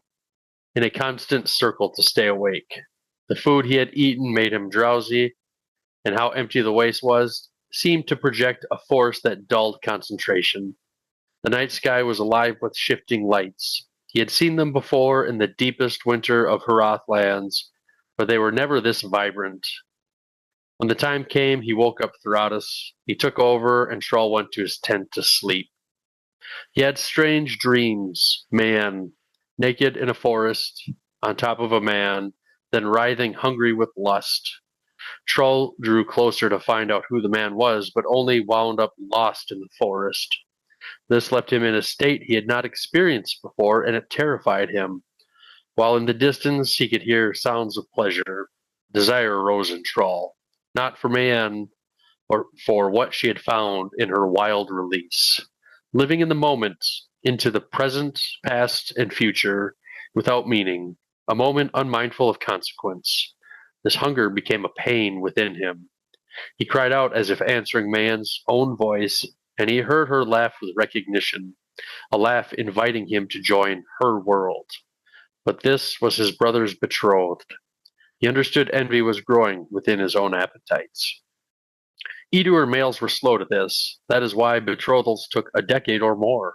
in a constant circle to stay awake. The food he had eaten made him drowsy, and how empty the waste was seemed to project a force that dulled concentration. The night sky was alive with shifting lights. He had seen them before in the deepest winter of Herath lands, but they were never this vibrant. When the time came, he woke up Theratus. He took over, and Trull went to his tent to sleep. He had strange dreams. Man, naked in a forest, on top of a man, then writhing hungry with lust. Trull drew closer to find out who the man was, but only wound up lost in the forest. This left him in a state he had not experienced before, and it terrified him. While in the distance he could hear sounds of pleasure. Desire rose in Trull, not for man, or for what she had found in her wild release. Living in the moment, into the present, past, and future, without meaning, a moment unmindful of consequence. This hunger became a pain within him. He cried out as if answering man's own voice, and he heard her laugh with recognition, a laugh inviting him to join her world. But this was his brother's betrothed. He understood envy was growing within his own appetites. Edur males were slow to this. That is why betrothals took a decade or more,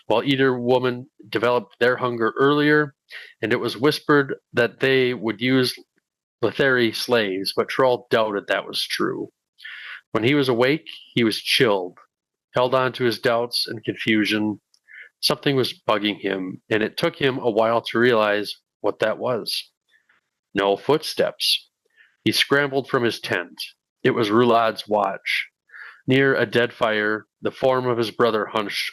while Edur women developed their hunger earlier, and it was whispered that they would use Letheri slaves, but Trull doubted that was true. When he was awake, he was chilled, held on to his doubts and confusion. Something was bugging him, and it took him a while to realize what that was. No footsteps. He scrambled from his tent. It was Rulad's watch. Near a dead fire, the form of his brother hunched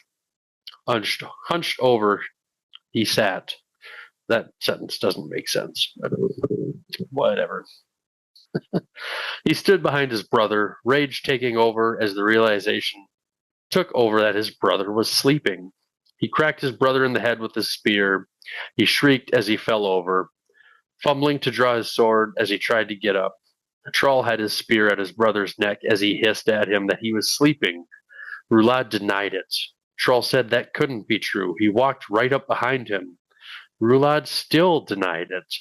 over. He sat. That sentence doesn't make sense. Whatever. He stood behind his brother, rage taking over as the realization took over that his brother was sleeping. He cracked his brother in the head with his spear. He shrieked as he fell over, fumbling to draw his sword as he tried to get up. Trull had his spear at his brother's neck as he hissed at him that he was sleeping. Rulad denied it. Trull said that couldn't be true. He walked right up behind him. Rulad still denied it.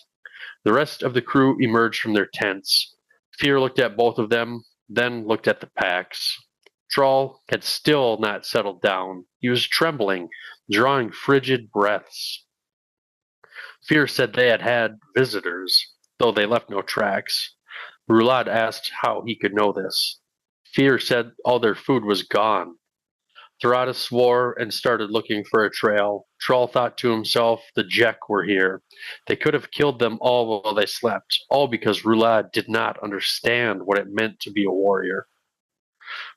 The rest of the crew emerged from their tents. Fear looked at both of them, then looked at the packs. Trull had still not settled down. He was trembling, drawing frigid breaths. Fear said they had had visitors, though they left no tracks. Rulad asked how he could know this. Fear said all their food was gone. Theratus swore and started looking for a trail. Trull thought to himself, the Jek were here. They could have killed them all while they slept, all because Rulad did not understand what it meant to be a warrior.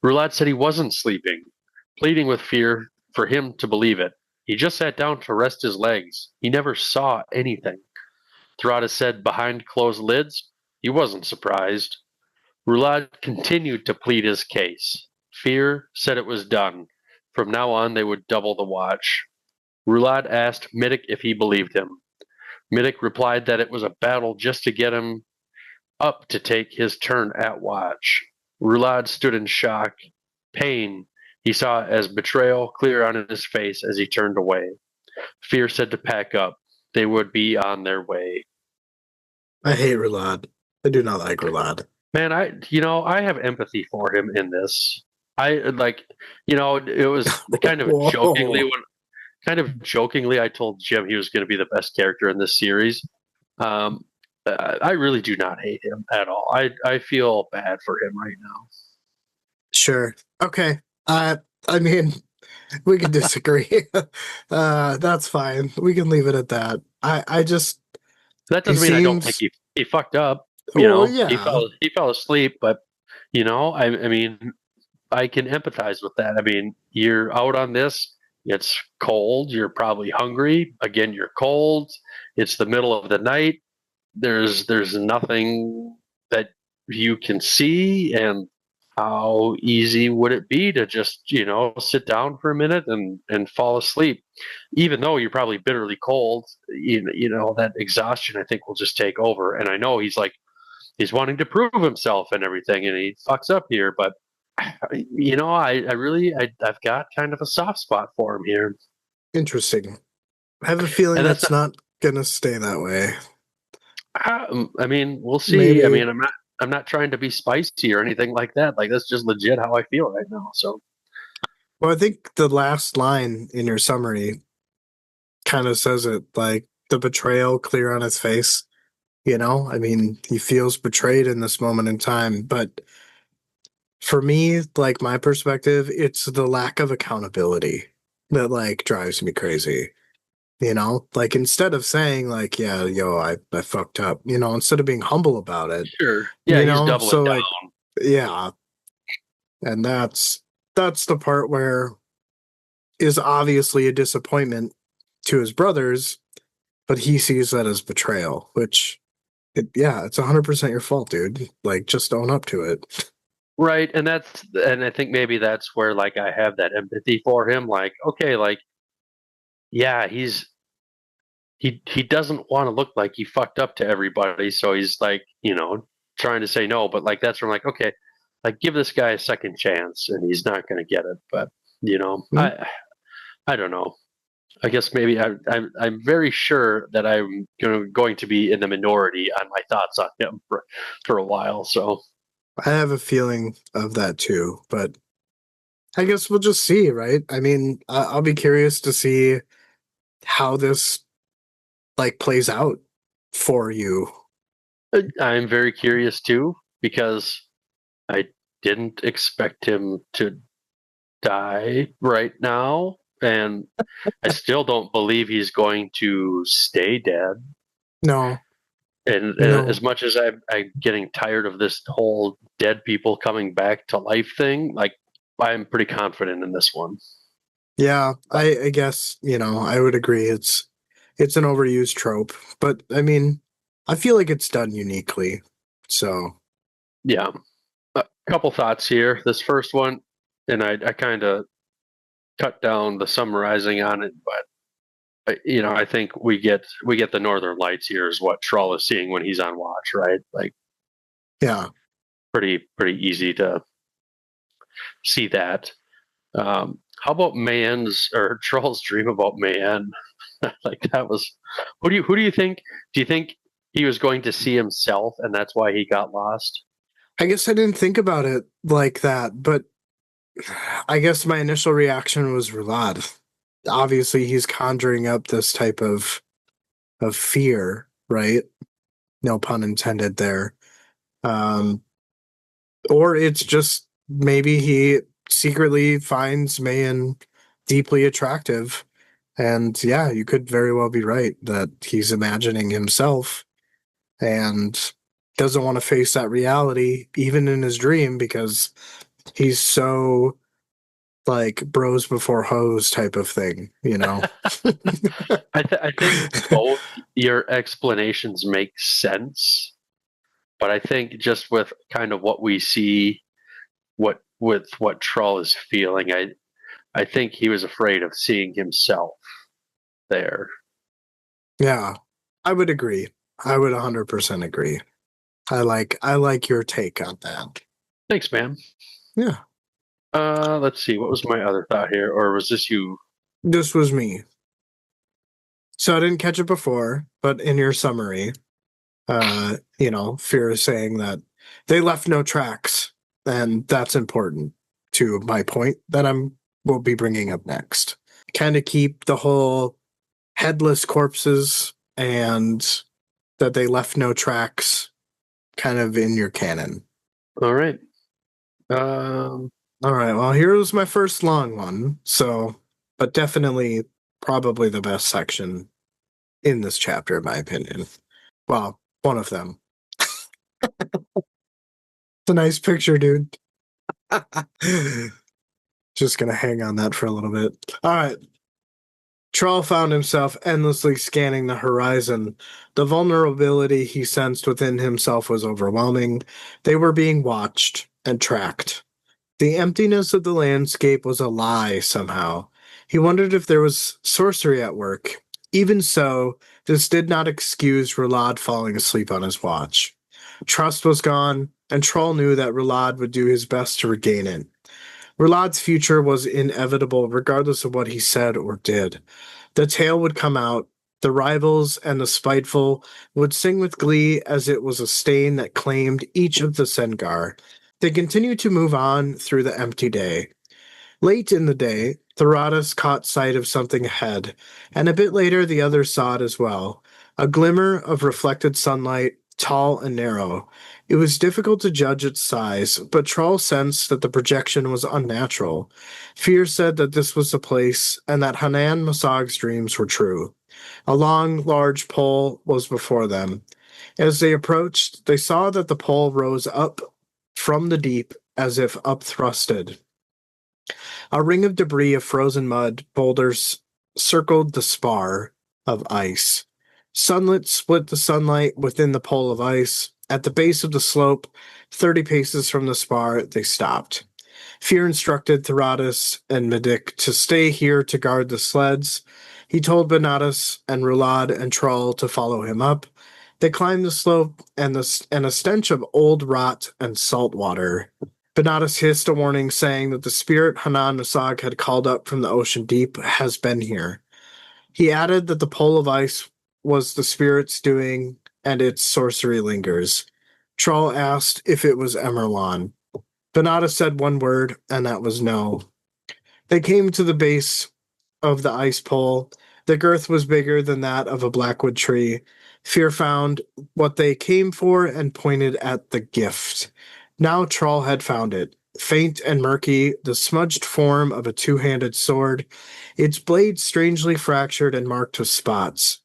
Rulad said he wasn't sleeping, pleading with Fear for him to believe it. He just sat down to rest his legs. He never saw anything. Theratus said behind closed lids, he wasn't surprised. Rulad continued to plead his case. Fear said it was done. From now on, they would double the watch. Rulad asked Midik if he believed him. Midik replied that it was a battle just to get him up to take his turn at watch. Rulad stood in shock. Pain he saw as betrayal clear on his face as he turned away. Fear said to pack up. They would be on their way. I hate Rulad. I do not like Rulad. Man, I have empathy for him in this. It was kind of Whoa. jokingly I told Jim he was going to be the best character in this series. I really do not hate him at all. I feel bad for him right now. Sure. Okay. I mean, we can disagree. That's fine. We can leave it at that. I just That doesn't mean I don't think he fucked up. Yeah. He fell asleep, but I mean, I can empathize with that. I mean, you're out on this. It's cold. You're probably hungry. Again, you're cold. It's the middle of the night. There's nothing that you can see, and how easy would it be to just sit down for a minute and fall asleep, even though you're probably bitterly cold. That exhaustion I think will just take over. And I know he's wanting to prove himself and everything, and he fucks up here, but I've got kind of a soft spot for him here. Interesting. I have a feeling that's not gonna stay that way. I mean, we'll see. Maybe. I mean, I'm not trying to be spicy or anything like that. Like, that's just legit how I feel right now. So, well, I think the last line in your summary kind of says it, like the betrayal clear on his face. You know, I mean, he feels betrayed in this moment in time, but for me, like my perspective, it's the lack of accountability that like drives me crazy. You know, like instead of saying like, yeah, yo, I fucked up, you know, instead of being humble about it, Sure. Yeah, you he's know, doubling so down. like, yeah, and that's the part where is obviously a disappointment to his brothers, but he sees that as betrayal, which yeah, it's 100% your fault, dude. Like, just own up to it. Right. And I think maybe that's where like I have that empathy for him. Like, okay, like, yeah, he doesn't want to look like he fucked up to everybody, so he's like, trying to say no, but like that's where I'm like, okay, like give this guy a second chance and he's not gonna get it. But Mhm. I don't know. I guess maybe I'm very sure that I'm going to be in the minority on my thoughts on him for a while. So I have a feeling of that too, but I guess we'll just see, right? I mean, I'll be curious to see how this like plays out for you. I'm very curious too because I didn't expect him to die right now, and I still don't believe he's going to stay dead. No, And no. as much as I'm getting tired of this whole dead people coming back to life thing, like I'm pretty confident in this one. Yeah, I guess, you know, I would agree it's an overused trope, but I mean, I feel like it's done uniquely. So, Yeah, a couple thoughts here. This first one, and I kind of cut down the summarizing on it, but I think we get the Northern Lights here is what Trull is seeing when he's on watch, right? Like yeah. pretty easy to see that. How about Man's or Trull's dream about Man? Like that was. Who do you think? Do you think he was going to see himself, and that's why he got lost? I guess I didn't think about it like that, but I guess my initial reaction was Rulad. Obviously, he's conjuring up this type of fear, right? No pun intended there. Um, or it's just maybe he secretly finds Mayan deeply attractive. And yeah, you could very well be right that he's imagining himself and doesn't want to face that reality, even in his dream, because he's so like bros before hoes type of thing, you know? I think both your explanations make sense, but I think just with kind of what we see, what Trull is feeling, I think he was afraid of seeing himself there. Yeah, I would agree. I would 100% agree. I like your take on that. Thanks, man. Yeah, Let's see. What was my other thought here, or was this you? this was me. So I didn't catch it before, but in your summary, you know, Fear is saying that they left no tracks, and that's important to my point that I'm will be bringing up next. Kind of keep the whole headless corpses and that they left no tracks kind of in your canon. All right. Um, All right, well, here's my first long one. So, but definitely probably the best section in this chapter, in my opinion. Well, one of them. It's a nice picture, dude. Just gonna hang on that for a little bit. All right. Trull found himself endlessly scanning the horizon. The vulnerability he sensed within himself was overwhelming. They were being watched and tracked. The emptiness of the landscape was a lie somehow. He wondered if there was sorcery at work. Even so, this did not excuse Roulade falling asleep on his watch. Trust was gone, and Trull knew that Roulade would do his best to regain it. Roulade's future was inevitable regardless of what he said or did. The tale would come out. The rivals and the spiteful would sing with glee as it was a stain that claimed each of the Sengar. They continued to move on through the empty day. Late in the day, Thoratus caught sight of something ahead, and a bit later the others saw it as well. a glimmer of reflected sunlight, tall and narrow. It was difficult to judge its size, but Trull sensed that the projection was unnatural. Fear said that this was the place, and that Hannan Mosag's dreams were true. A long, large pole was before them. As they approached, they saw that the pole rose up from the deep as if upthrusted. A ring of debris of frozen mud boulders circled the spar of ice. Sunlit split the sunlight within the pole of ice. At the base of the slope, 30 paces from the spar, they stopped. Fear instructed Theratus and Medic to stay here to guard the sleds. He told Benatus and Roulad and Trull to follow him up. They climbed the slope, and a stench of old rot and salt water. Benatus hissed a warning, saying that the spirit Hannan Mosag had called up from the ocean deep has been here. He added that the pole of ice was the spirit's doing, and its sorcery lingers. Trull asked if it was Emerlon. Benatus said one word, and that was no. They came to the base of the ice pole. The girth was bigger than that of a blackwood tree. Fear found what they came for and pointed at the gift. Now Trull had found it. Faint and murky, the smudged form of a two-handed sword, its blade strangely fractured and marked with spots.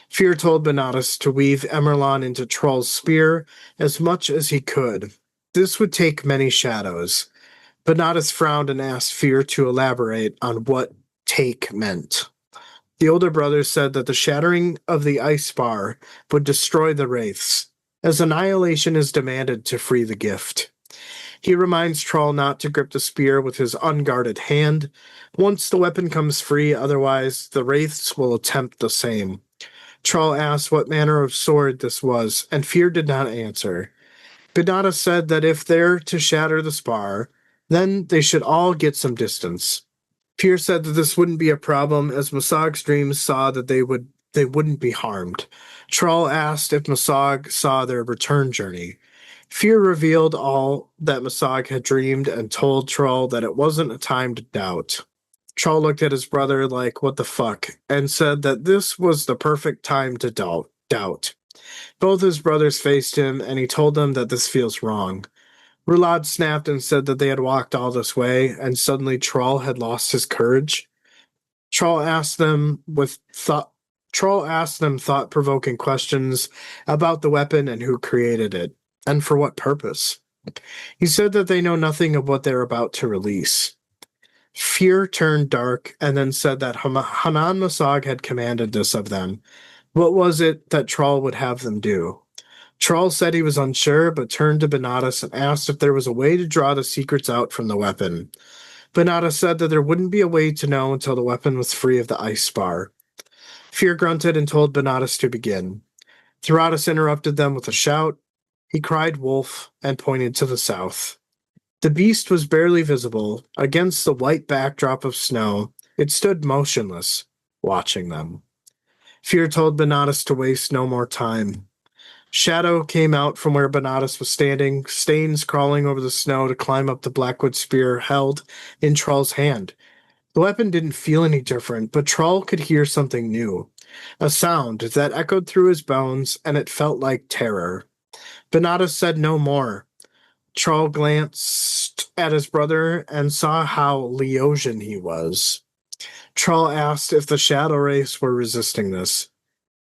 Fear told Benatus to weave Emerlon into Trull's spear as much as he could. This would take many shadows. Benatus frowned and asked Fear to elaborate on what take meant. The older brother said that the shattering of the ice bar would destroy the wraiths, as annihilation is demanded to free the gift. He reminds Trull not to grip the spear with his unguarded hand. Once the weapon comes free, otherwise the wraiths will attempt the same. Trull asked what manner of sword this was, and Fear did not answer. Benatus said that if they're to shatter the spar, then they should all get some distance. Fear said that this wouldn't be a problem, as Mosag's dreams saw that they wouldn't be harmed. Trull asked if Mosag saw their return journey. Fear revealed all that Mosag had dreamed and told Trull that it wasn't a time to doubt. Trull looked at his brother like, what the fuck, and said that this was the perfect time to doubt. Both his brothers faced him, and he told them that this feels wrong. Roulad snapped and said that they had walked all this way, and suddenly Trull had lost his courage. Trull asked them thought-provoking questions about the weapon and who created it, and for what purpose. He said that they know nothing of what they're about to release. Fear turned dark and then said that Hannan Mosag had commanded this of them. What was it that Trull would have them do? Trull said he was unsure, but turned to Benatus and asked if there was a way to draw the secrets out from the weapon. Benatus said that there wouldn't be a way to know until the weapon was free of the ice spar. Fear grunted and told Benatus to begin. Theratus interrupted them with a shout. He cried wolf and pointed to the south. The beast was barely visible. Against the white backdrop of snow, it stood motionless, watching them. Fear told Benatus to waste no more time. Shadow came out from where Benatus was standing, stains crawling over the snow to climb up the blackwood spear held in Trull's hand. The weapon didn't feel any different, but Trull could hear something new. A sound that echoed through his bones, and it felt like terror. Benatus said no more. Trull glanced at his brother and saw how Leosian he was. Trull asked if the Shadow Race were resisting this.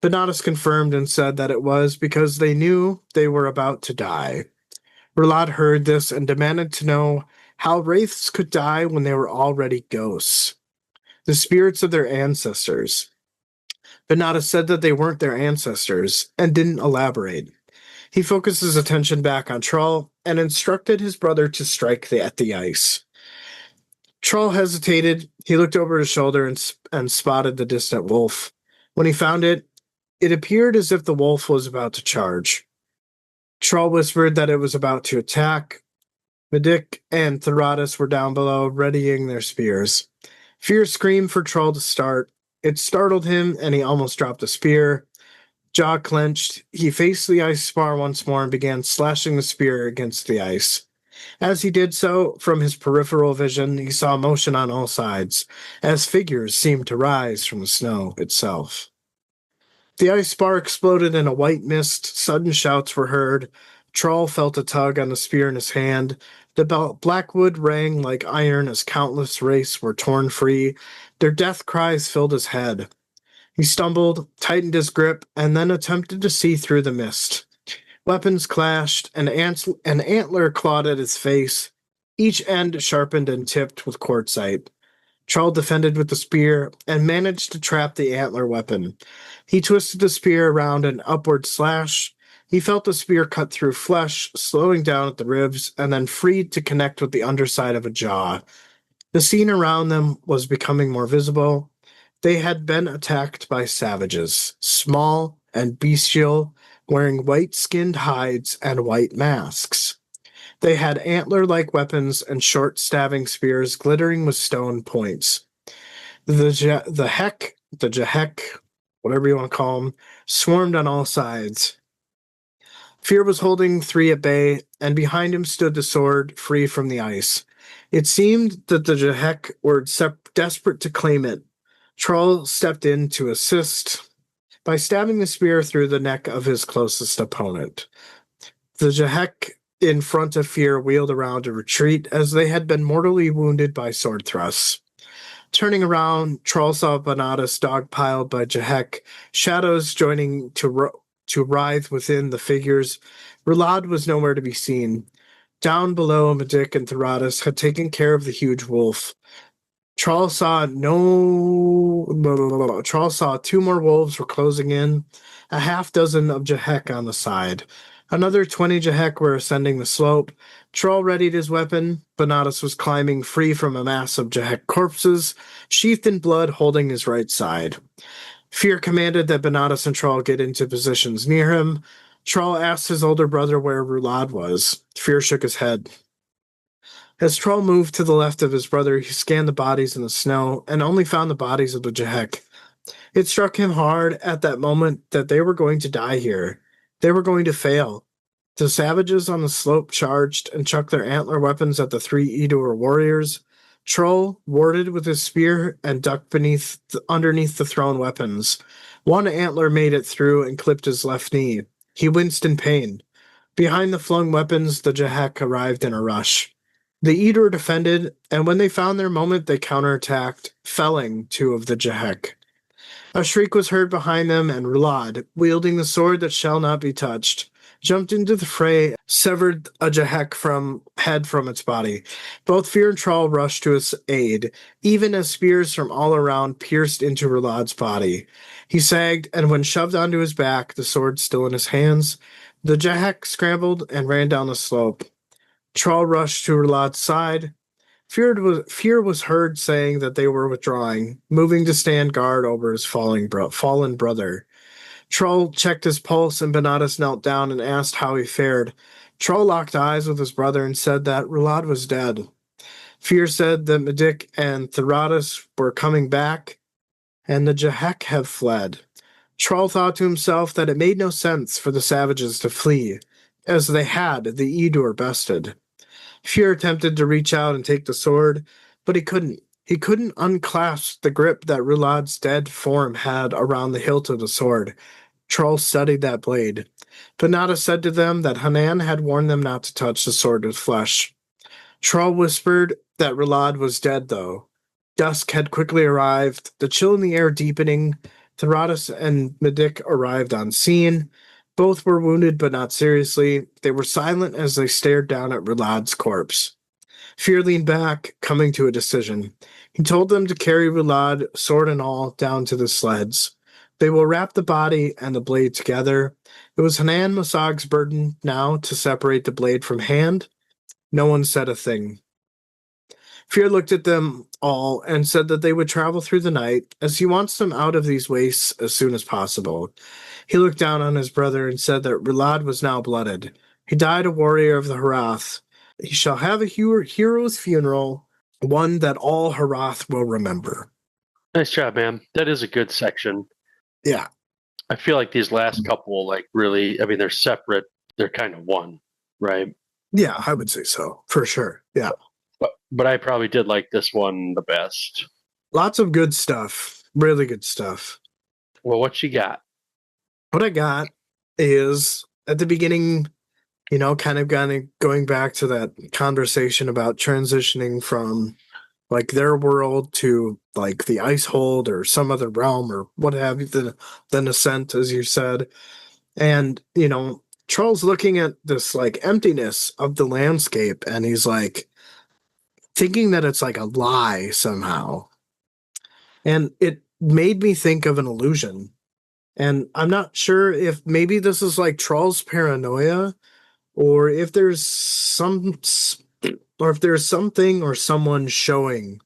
Benatus confirmed and said that it was because they knew they were about to die. Roulad heard this and demanded to know how wraiths could die when they were already ghosts, the spirits of their ancestors. Benatus said that they weren't their ancestors and didn't elaborate. He focused his attention back on Trull and instructed his brother to strike at the ice. Trull hesitated. He looked over his shoulder and spotted the distant wolf. When he found it, it appeared as if the wolf was about to charge. Trull whispered that it was about to attack. Medic and Theratus were down below, readying their spears. Fear screamed for Trull to start. It startled him, and he almost dropped the spear. Jaw clenched, he faced the ice spar once more and began slashing the spear against the ice. As he did so, from his peripheral vision, he saw motion on all sides, as figures seemed to rise from the snow itself. The ice bar exploded in a white mist. Sudden shouts were heard. Trull felt a tug on the spear in his hand. The blackwood rang like iron as countless wraiths were torn free. Their death cries filled his head. He stumbled, tightened his grip, and then attempted to see through the mist. Weapons clashed, an antler clawed at his face, each end sharpened and tipped with quartzite. Trull defended with the spear and managed to trap the antler weapon. He twisted the spear around an upward slash. He felt the spear cut through flesh, slowing down at the ribs, and then freed to connect with the underside of a jaw. The scene around them was becoming more visible. They had been attacked by savages, small and bestial, wearing white-skinned hides and white masks. They had antler-like weapons and short stabbing spears glittering with stone points. The Jehek, whatever you want to call them, swarmed on all sides. Fear was holding three at bay, and behind him stood the sword, free from the ice. It seemed that the Jehek were desperate to claim it. Trull stepped in to assist by stabbing the spear through the neck of his closest opponent. The Jehek in front of Fear wheeled around to retreat as they had been mortally wounded by sword thrusts. Turning around, Trull saw Bonatus dogpiled by Jehek, shadows joining to writhe within the figures. Rulad was nowhere to be seen. Down below, Medic and Theratus had taken care of the huge wolf. Trull saw two more wolves were closing in, a half dozen of Jehek on the side. Another 20 Jehek were ascending the slope. Trull readied his weapon. Bonatus was climbing free from a mass of Jehek corpses, sheathed in blood, holding his right side. Fear commanded that Bonatus and Trull get into positions near him. Trull asked his older brother where Rulad was. Fear shook his head. As Trull moved to the left of his brother, he scanned the bodies in the snow and only found the bodies of the Jehek. It struck him hard at that moment that they were going to die here. They were going to fail. The savages on the slope charged and chucked their antler weapons at the three Edur warriors. Trull warded with his spear and ducked underneath the thrown weapons. One antler made it through and clipped his left knee. He winced in pain. Behind the flung weapons, the Jehek arrived in a rush. The Edur defended, and when they found their moment, they counterattacked, felling two of the Jehek. A shriek was heard behind them, and Rulad, wielding the sword that shall not be touched, jumped into the fray, severed a Jehek head from its body. Both Fear and Trull rushed to his aid, even as spears from all around pierced into Rulad's body. He sagged, and when shoved onto his back, the sword still in his hands, the Jehek scrambled and ran down the slope. Trull rushed to Rulad's side. Fear was heard saying that they were withdrawing, moving to stand guard over his fallen brother. Trull checked his pulse, and Bonatus knelt down and asked how he fared. Trull locked eyes with his brother and said that Rulad was dead. Fear said that Medic and Theratus were coming back, and the Jehek have fled. Trull thought to himself that it made no sense for the savages to flee, as they had the Edur bested. Fear attempted to reach out and take the sword, but he couldn't. He couldn't unclasp the grip that Rulad's dead form had around the hilt of the sword. Trull studied that blade. Bonatus said to them that Hannan had warned them not to touch the sword with flesh. Trull whispered that Rulad was dead, though. Dusk had quickly arrived, the chill in the air deepening. Theratus and Medic arrived on scene. Both were wounded, but not seriously. They were silent as they stared down at Rulad's corpse. Fear leaned back, coming to a decision. He told them to carry Rulad, sword and all, down to the sleds. They will wrap the body and the blade together. It was Hannan Mosag's burden now to separate the blade from hand. No one said a thing. Fear looked at them all and said that they would travel through the night, as he wants them out of these wastes as soon as possible. He looked down on his brother and said that Rulad was now blooded. He died a warrior of the Harath. He shall have a hero's funeral, one that all Harath will remember. Nice job, man. That is a good section. Yeah. I feel like these last couple, really, they're separate. They're kind of one, right? Yeah, I would say so, for sure. Yeah. But I probably did like this one the best. Lots of good stuff. Really good stuff. Well, what you got? what I got is at the beginning, kind of going back to that conversation about transitioning from like their world to like the ice hold or some other realm or what have you, the ascent, as you said. And, Trull's looking at this like emptiness of the landscape and he's like thinking that it's like a lie somehow. And it made me think of an illusion. And I'm not sure if maybe this is like Trull's paranoia or if there's something or someone showing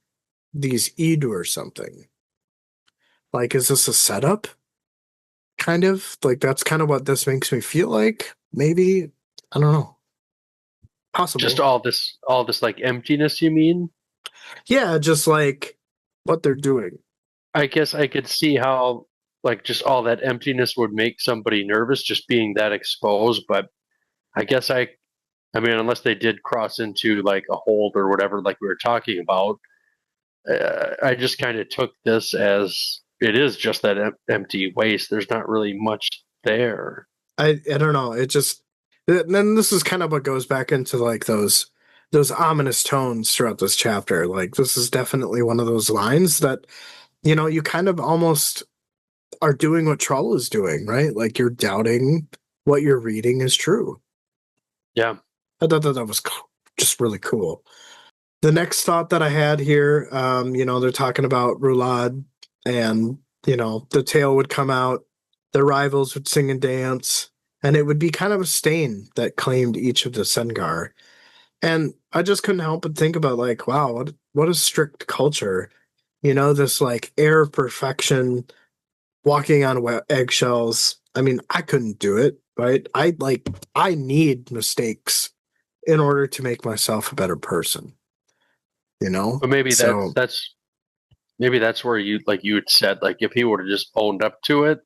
these Edu or something. Like, is this a setup? Kind of like that's kind of what this makes me feel like. Maybe I don't know. Possible. Just all this like emptiness, you mean? Yeah, just like what they're doing. I guess I could see how like just all that emptiness would make somebody nervous just being that exposed, but I guess I mean unless they did cross into like a hold or whatever like we were talking about, I just kind of took this as it is just that empty waste. There's not really much there. I don't know. It just then this is kind of what goes back into like those ominous tones throughout this chapter. Like this is definitely one of those lines that you kind of almost are doing what Trull is doing, right? Like you're doubting what you're reading is true. Yeah. I thought that was just really cool. The next thought that I had here, they're talking about Roulade and, the tale would come out, the rivals would sing and dance, and it would be kind of a stain that claimed each of the Sengar. And I just couldn't help but think about like, wow, what a strict culture. This like air of perfection, walking on eggshells. I mean, I couldn't do it, right? I need mistakes in order to make myself a better person. But maybe So that's where you had said like if he would have just owned up to it,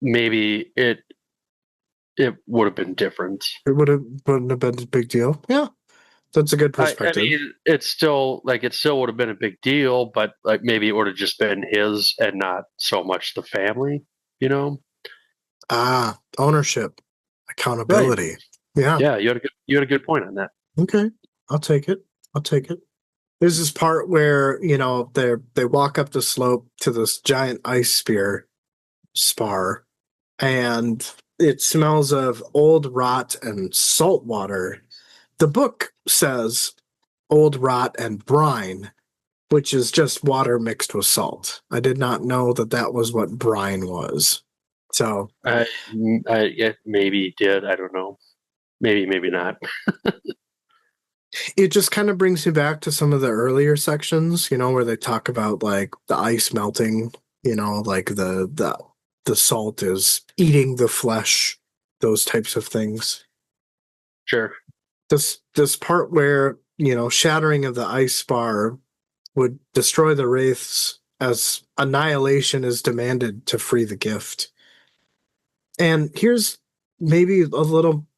maybe it would have been different. it wouldn't have been a big deal. Yeah, that's a good I perspective. mean, it still would have been a big deal, but like maybe it would have just been his and not so much the family, you know? Ownership, Right. accountability. Yeah. Yeah, you had a good point on that. Okay. I'll take it. There's this part where, they walk up the slope to this giant ice spar, and it smells of old rot and salt water. The book says old rot and brine, which is just water mixed with salt. I did not know that was what brine was. So Yeah, maybe did. I don't know. Maybe not. it just kind of brings me back to some of the earlier sections, where they talk about like the ice melting, like the salt is eating the flesh, those types of things. Sure. This part where, shattering of the ice bar would destroy the wraiths as annihilation is demanded to free the gift. And here's maybe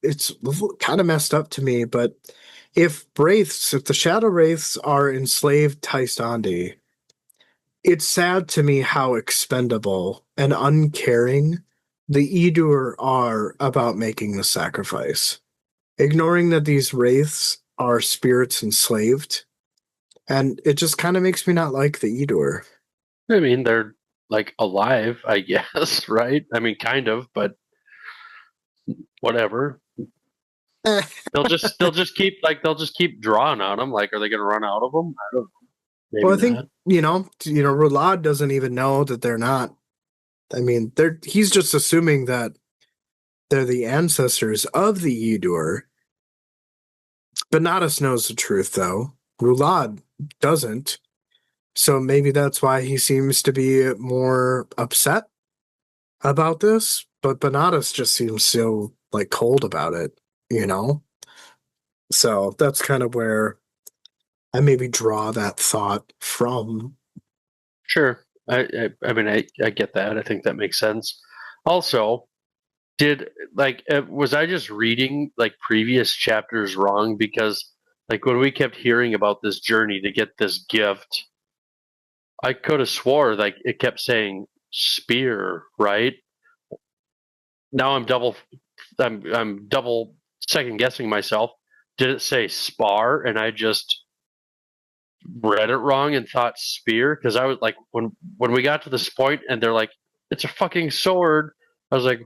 it's kind of messed up to me, but if the shadow wraiths are enslaved Taistandi, it's sad to me how expendable and uncaring the Edur are about making the sacrifice, ignoring that these wraiths are spirits enslaved. And it just kind of makes me not like the Edur. I mean, they're like alive, I guess, right? I mean, kind of, but whatever. They'll just keep drawing on them. Like, are they going to run out of them? I don't know. Maybe Well, I think, not. Roulade doesn't even know that they're not. I mean, he's just assuming that they're the ancestors of the Edur. Benatus knows the truth, though. Roulade doesn't. So maybe that's why he seems to be more upset about this. But Benatus just seems so like cold about it, So that's kind of where I maybe draw that thought from. Sure. I mean, I get that. I think that makes sense. Also, was I just reading like previous chapters wrong? Because like when we kept hearing about this journey to get this gift, I could have swore like it kept saying spear, right? now I'm double second guessing myself. Did it say spar and I just read it wrong and thought spear? Because I was like, when we got to this point and they're like, it's a fucking sword, I was like,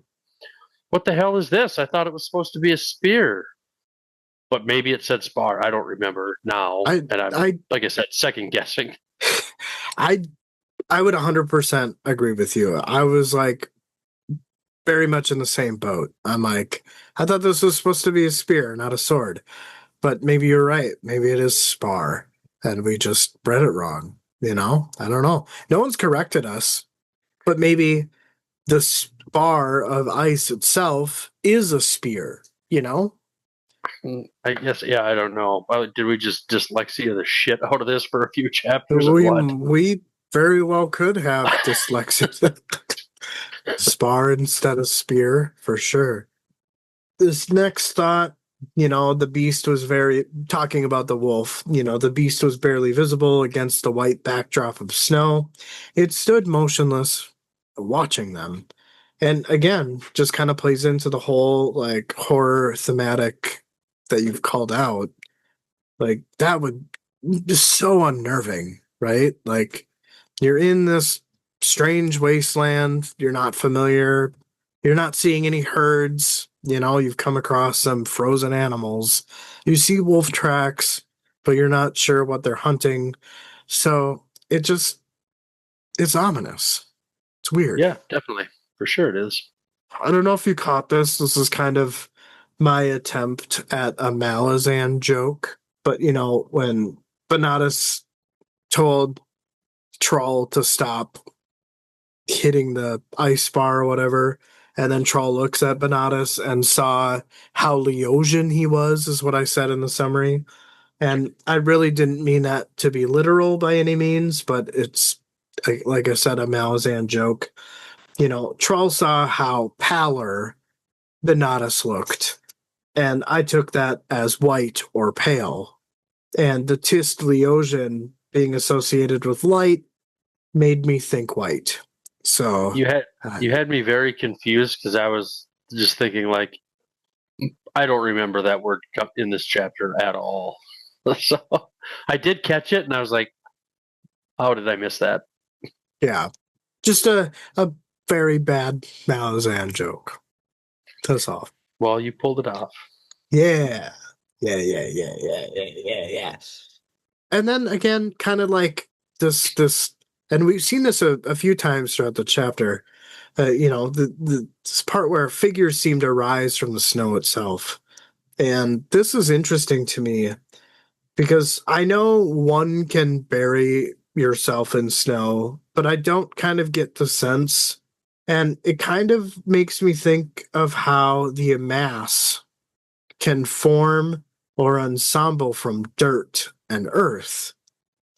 what the hell is this? I thought it was supposed to be a spear. But maybe it said spar. I don't remember now. I'm like I said, second guessing. I would 100% agree with you. I was like very much in the same boat. I'm like, I thought this was supposed to be a spear, not a sword. But maybe you're right. Maybe it is spar, and we just read it wrong. I don't know. No one's corrected us, but maybe the spar of ice itself is a spear. I guess, yeah, I don't know. Did we just dyslexia the shit out of this for a few chapters or what? We very well could have dyslexia. Spar instead of spear, for sure. This next thought, the beast was talking about the wolf, the beast was barely visible against the white backdrop of snow. It stood motionless, watching them. And again, just kind of plays into the whole like horror thematic that you've called out. Like that would be so unnerving, right? Like you're in this strange wasteland, you're not familiar, you're not seeing any herds, you've come across some frozen animals. You see wolf tracks, but you're not sure what they're hunting. So it's ominous. It's weird. Yeah, definitely. For sure it is. I don't know if you caught this. This is kind of my attempt at a Malazan joke. But, when Banatas told Trull to stop hitting the ice bar or whatever, and then Trull looks at Banatas and saw how Leosian he was, is what I said in the summary. And I really didn't mean that to be literal by any means, but it's, like I said, a Malazan joke. Trull saw how pallor Banatas looked, and I took that as white or pale. And the Tist Leosian being associated with light made me think white. So you had me very confused because I was just thinking like, I don't remember that word in this chapter at all. So I did catch it and I was like, how did I miss that? Yeah, just a very bad Malazan joke. That's all. Well, you pulled it off. Yeah. And then again, kind of like this, and we've seen this a few times throughout the chapter. This part where figures seem to rise from the snow itself, and this is interesting to me because I know one can bury yourself in snow, but I don't kind of get the sense. And it kind of makes me think of how the amass can form or ensemble from dirt and earth.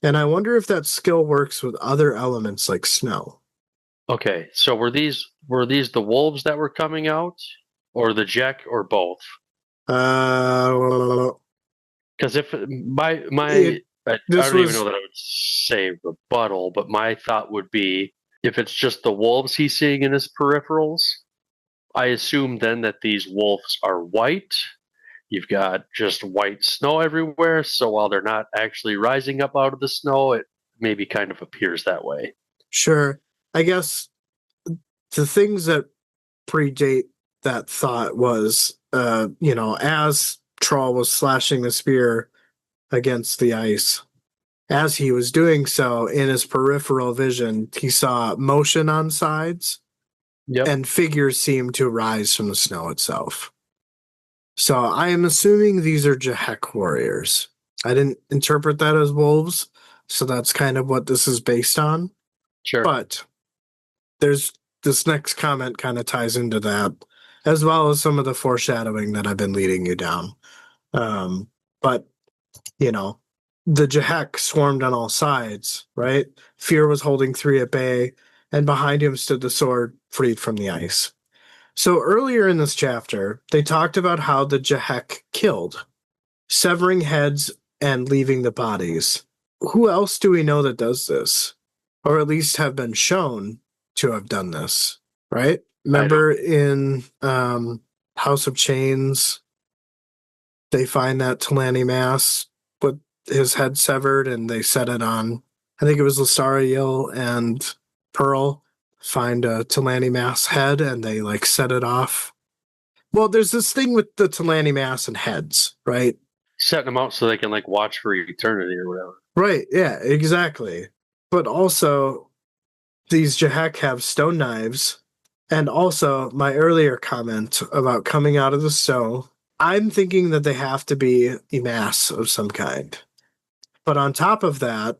And I wonder if that skill works with other elements like snow. Okay, so were these the wolves that were coming out, or the Jack, or both? Because if I don't even know that I would say rebuttal, but my thought would be if it's just the wolves he's seeing in his peripherals, I assume then that these wolves are white. You've got just white snow everywhere, so while they're not actually rising up out of the snow, it maybe kind of appears that way. Sure. I guess the things that predate that thought was, as Trull was slashing the spear against the ice, as he was doing so, in his peripheral vision, he saw motion on sides, and figures seemed to rise from the snow itself. So I am assuming these are Jahek warriors. I didn't interpret that as wolves, so that's kind of what this is based on. Sure. But there's this next comment kind of ties into that, as well as some of the foreshadowing that I've been leading you down. But, the Jahek swarmed on all sides, right? Fear was holding three at bay, and behind him stood the sword freed from the ice. So earlier in this chapter, they talked about how the Jahek killed, severing heads and leaving the bodies. Who else do we know that does this? Or at least have been shown to have done this, right? Remember in House of Chains, they find that Talani mask with his head severed, and they set it on. I think it was Lestariel and Pearl find a Talani mask head, and they like set it off. Well, there's this thing with the Talani mask and heads, right? Setting them out so they can like watch for eternity or whatever. Right. Yeah. Exactly. But also, these Jahek have stone knives, and also my earlier comment about coming out of the stone. I'm thinking that they have to be a mass of some kind. But on top of that,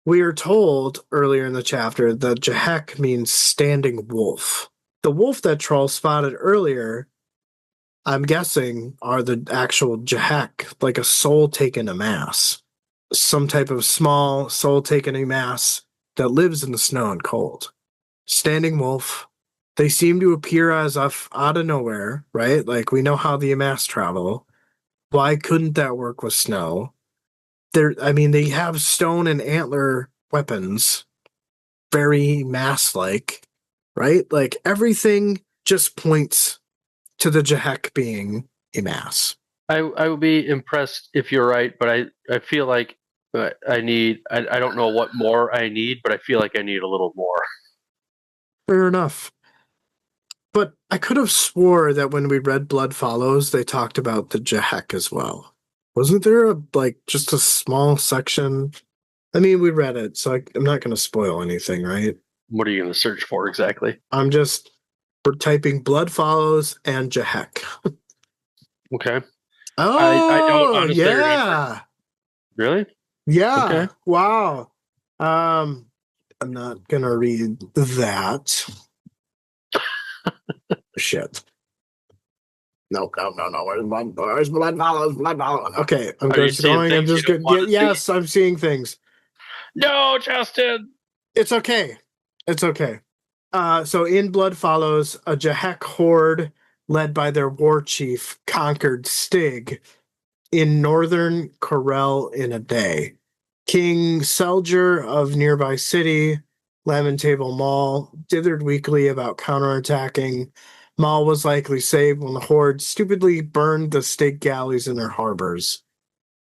we are told earlier in the chapter that Jahek means standing wolf. The wolf that Trull spotted earlier, I'm guessing, are the actual Jahek, like a soul taken a mass. Some type of small soul taken a mass that lives in the snow and cold. Standing wolf. They seem to appear as if out of nowhere, right? Like we know how the Amass travel. Why couldn't that work with snow? They have stone and antler weapons, very mass-like, right? Like everything just points to the Jahek being a mass. I would be impressed if you're right, but I feel like I don't know what more I need, but I feel like I need a little more. Fair enough. But I could have swore that when we read Blood Follows, they talked about the Jahek as well. Wasn't there just a small section? I mean, we read it, so I'm not going to spoil anything, right? What are you going to search for exactly? We're typing Blood Follows and Jahek. Okay. Oh, I don't honestly yeah. remember. Really? Yeah. Okay. Wow. I'm not going to read that. Shit. No. Where's Blood Follows? Blood Follows. Okay, I'm just going. I'm just good. Yes, I'm seeing things. No, Justin. It's okay. It's okay. So in Blood Follows, a Jahek horde led by their war chief conquered Stig in northern Corel in a day. King Selger of nearby city, Lamentable Maul, dithered weakly about counterattacking. Maul was likely saved when the horde stupidly burned the Stig galleys in their harbors,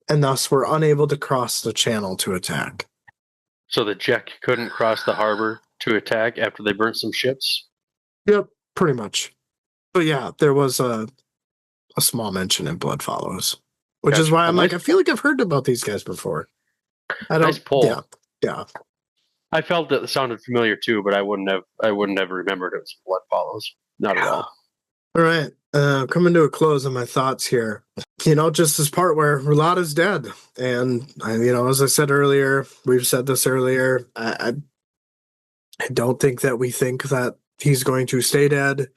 and thus were unable to cross the channel to attack. So the Jek couldn't cross the harbor to attack after they burnt some ships? Yep, pretty much. But yeah, there was a small mention in Blood Follows, which is why I'm I feel like I've heard about these guys before. I don't. Nice pull. Yeah. I felt that it sounded familiar too, but I wouldn't have remembered it was Blood Follows. Not at all. All right. Coming to a close on my thoughts here. Just this part where Rulada's dead. And, as I said earlier, we've said this earlier, I don't think that we think that he's going to stay dead,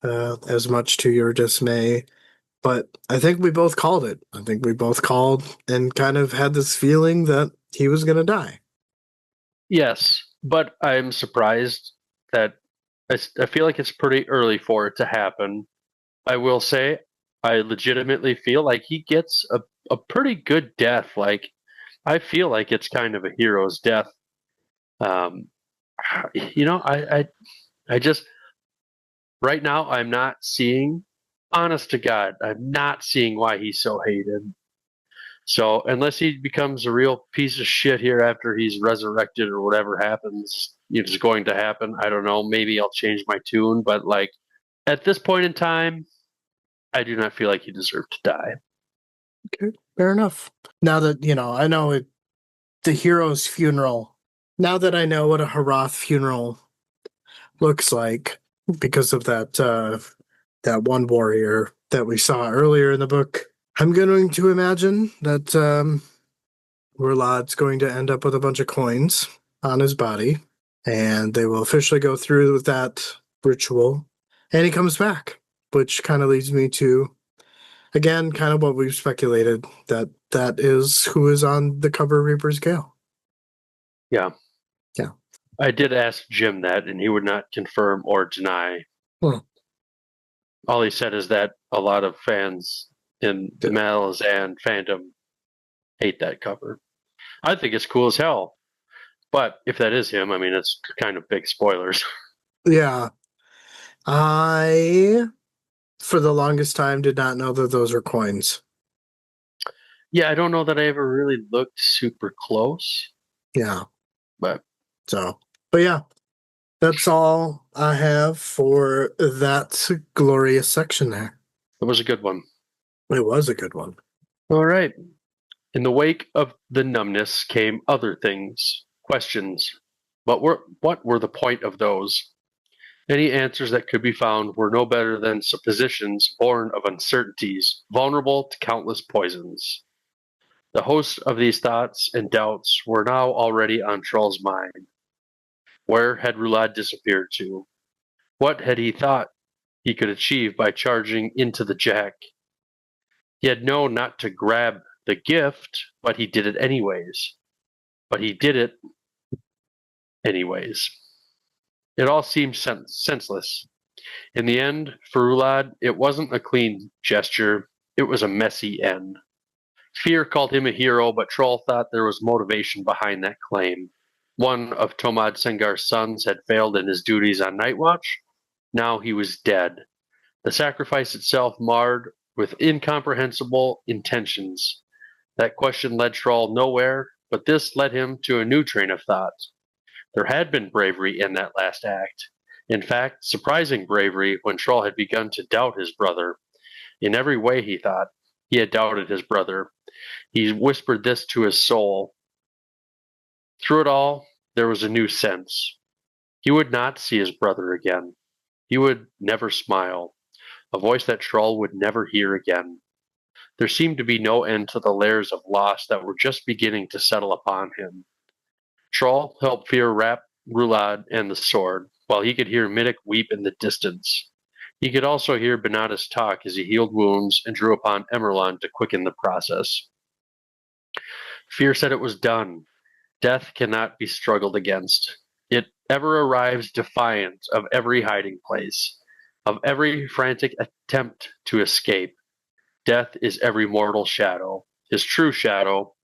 as much to your dismay. But I think we both called it. I think we both called and kind of had this feeling that he was going to die. Yes, but I'm surprised that I feel like it's pretty early for it to happen. I will say I legitimately feel like he gets a pretty good death. Like, I feel like it's kind of a hero's death. I just, right now, I'm not seeing, honest to God, I'm not seeing why he's so hated. So unless he becomes a real piece of shit here after he's resurrected or whatever happens, it's going to happen. I don't know. Maybe I'll change my tune, but like at this point in time, I do not feel like he deserved to die. Okay, fair enough. Now that, I know the hero's funeral, now that I know what a Harath funeral looks like because of that one warrior that we saw earlier in the book, I'm going to imagine that Rulad's going to end up with a bunch of coins on his body, and they will officially go through with that ritual, and he comes back, which kind of leads me to, again, kind of what we've speculated, that is who is on the cover of Reaper's Gale. Yeah. Yeah. I did ask Jim that, and he would not confirm or deny. All he said is that a lot of fans in the Malazan fandom hate that cover. I think it's cool as hell. But if that is him, I mean, it's kind of big spoilers. Yeah. I, for the longest time, did not know that those were coins. Yeah, I don't know that I ever really looked super close, Yeah. but But yeah, that's all I have for that glorious section there. it was a good one. It was a good one. All right. In the wake of the numbness came other things, questions. What were the point of those? Any answers that could be found were no better than suppositions born of uncertainties, vulnerable to countless poisons. The host of these thoughts and doubts were now already on Trull's mind. Where had Roulade disappeared to? What had he thought he could achieve by charging into the jack? He had known not to grab the gift, but he did it anyways. But he did it anyways. It all seemed senseless. In the end, for Roulade, it wasn't a clean gesture, it was a messy end. Fear called him a hero, but Trull thought there was motivation behind that claim. One of Tomad Sengar's sons had failed in his duties on Night Watch. Now he was dead. The sacrifice itself marred with incomprehensible intentions. That question led Trull nowhere, but this led him to a new train of thought. There had been bravery in that last act. In fact, surprising bravery when Trull had begun to doubt his brother. In every way, he thought, he had doubted his brother. He whispered this to his soul. Through it all, there was a new sense. He would not see his brother again. He would never smile. A voice that Trull would never hear again. There seemed to be no end to the layers of loss that were just beginning to settle upon him. Trull helped Fear wrap Roulade and the sword, while he could hear Middick weep in the distance. He could also hear Benatas talk as he healed wounds and drew upon Emerlon to quicken the process. Fear said it was done. Death cannot be struggled against. It ever arrives defiant of every hiding place, of every frantic attempt to escape. Death is every mortal shadow, his true shadow,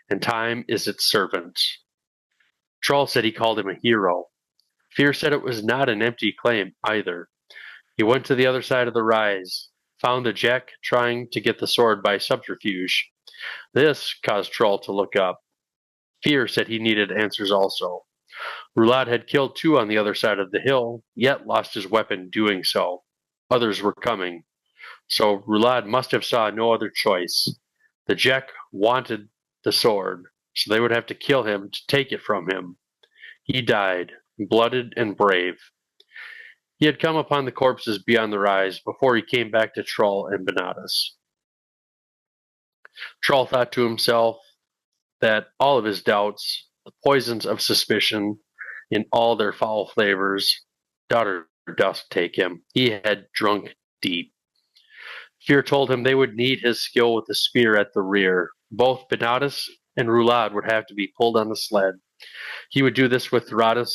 and time is its servant. Trull said he called him a hero. Fear said it was not an empty claim either. He went to the other side of the rise, found the Jack trying to get the sword by subterfuge. This caused Trull to look up. Fear said he needed answers also. Roulade had killed two on the other side of the hill, yet lost his weapon doing so. Others were coming. So Roulade must have saw no other choice. The Jack wanted the sword, so they would have to kill him to take it from him. He died, blooded and brave. He had come upon the corpses beyond the rise before he came back to Trull and Benatas. Trull thought to himself that all of his doubts, the poisons of suspicion, in all their foul flavors, daughter dust take him. He had drunk deep. Fear told him they would need his skill with the spear at the rear. Both Benatas and Roulade would have to be pulled on the sled. He would do this with Theratus,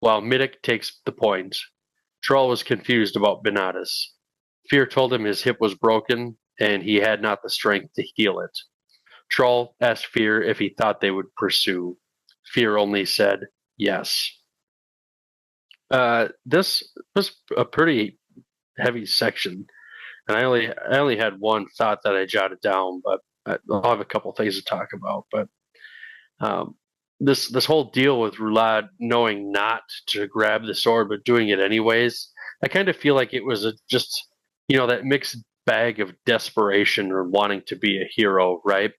while Middick takes the point. Trull was confused about Benatas. Fear told him his hip was broken, and he had not the strength to heal it. Trull asked Fear if he thought they would pursue. Fear only said yes. This was a pretty heavy section, and I only had one thought that I jotted down, but I'll have a couple things to talk about. But this whole deal with Roulade knowing not to grab the sword but doing it anyways, I kind of feel like it was just that mixed bag of desperation or wanting to be a hero, right?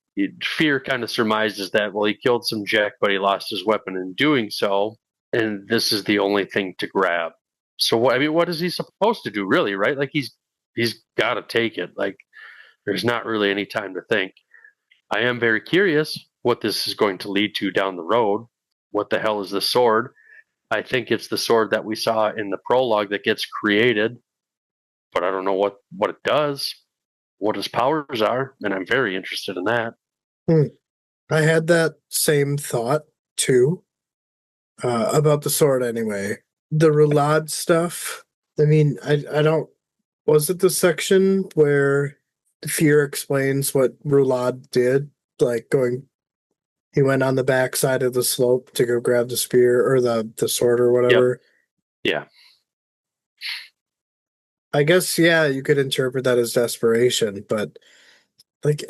Fear kind of surmises that he killed some Jack, but he lost his weapon in doing so, and this is the only thing to grab. So what is he supposed to do, really, right? Like he's got to take it. Like there's not really any time to think. I am very curious what this is going to lead to down the road. What the hell is the sword? I think it's the sword that we saw in the prologue that gets created, but I don't know what it does, what his powers are, and I'm very interested in that. I had that same thought too, about the sword anyway. The Roulade stuff, I mean, I don't. Was it the section where Fear explains what Roulade did? Like he went on the back side of the slope to go grab the spear or the sword or whatever. Yep. Yeah. I guess, yeah, you could interpret that as desperation, but like,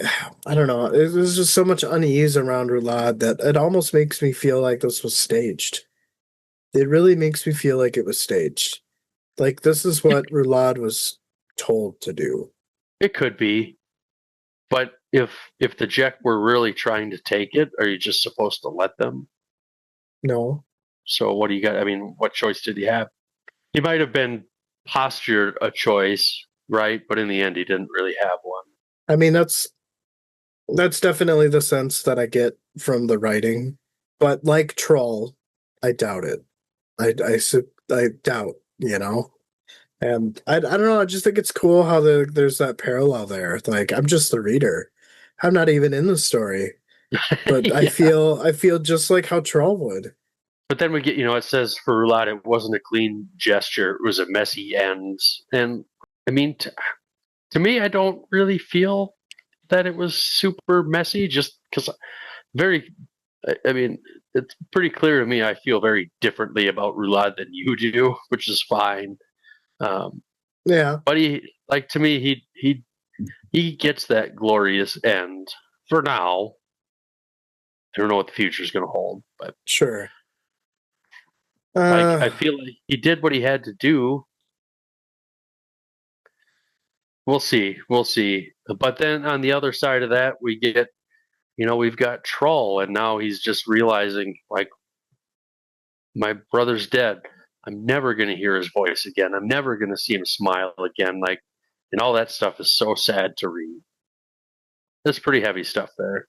I don't know. There's just so much unease around Roulade that it almost makes me feel like this was staged. It really makes me feel like it was staged. Like, this is what Roulade was told to do. It could be, but if the Jack were really trying to take it, are you just supposed to let them? No. So what do you got? I mean, what choice did he have? He might have been postured a choice, right? But in the end, he didn't really have one. I mean, that's definitely the sense that I get from the writing. But like Trull, I doubt it. I doubt, you know? And I don't know. I just think it's cool how there's that parallel there. Like, I'm just the reader. I'm not even in the story, but I Yeah. feel just like how Troll would. But then we get, it says for Roulade, it wasn't a clean gesture; it was a messy end. And I mean, to me, I don't really feel that it was super messy. Just because, very, I mean, it's pretty clear to me. I feel very differently about Roulade than you do, which is fine. Yeah, But to me, he gets that glorious end for now. I don't know what the future is going to hold, but sure. I feel like he did what he had to do. We'll see. We'll see. But then on the other side of that, we get, we've got Trull, and now he's just realizing, like, my brother's dead. I'm never going to hear his voice again. I'm never going to see him smile again. Like, and all that stuff is so sad to read. That's pretty heavy stuff there.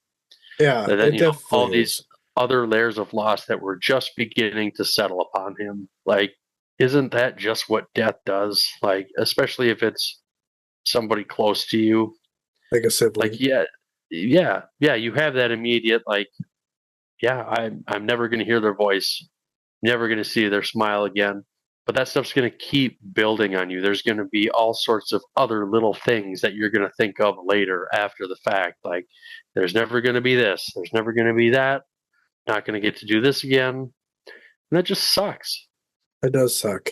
Yeah, And then, it all definitely these is. other layers of loss that were just beginning to settle upon him. Like, isn't that just what death does? Like, especially if it's somebody close to you. Like a Like, sibling. yeah, you have that immediate, like, yeah, I'm never going to hear their voice, never going to see their smile again. But that stuff's going to keep building on you. There's going to be all sorts of other little things that you're going to think of later after the fact. Like, there's never going to be this, there's never going to be that, not going to get to do this again. And that just sucks. It does suck.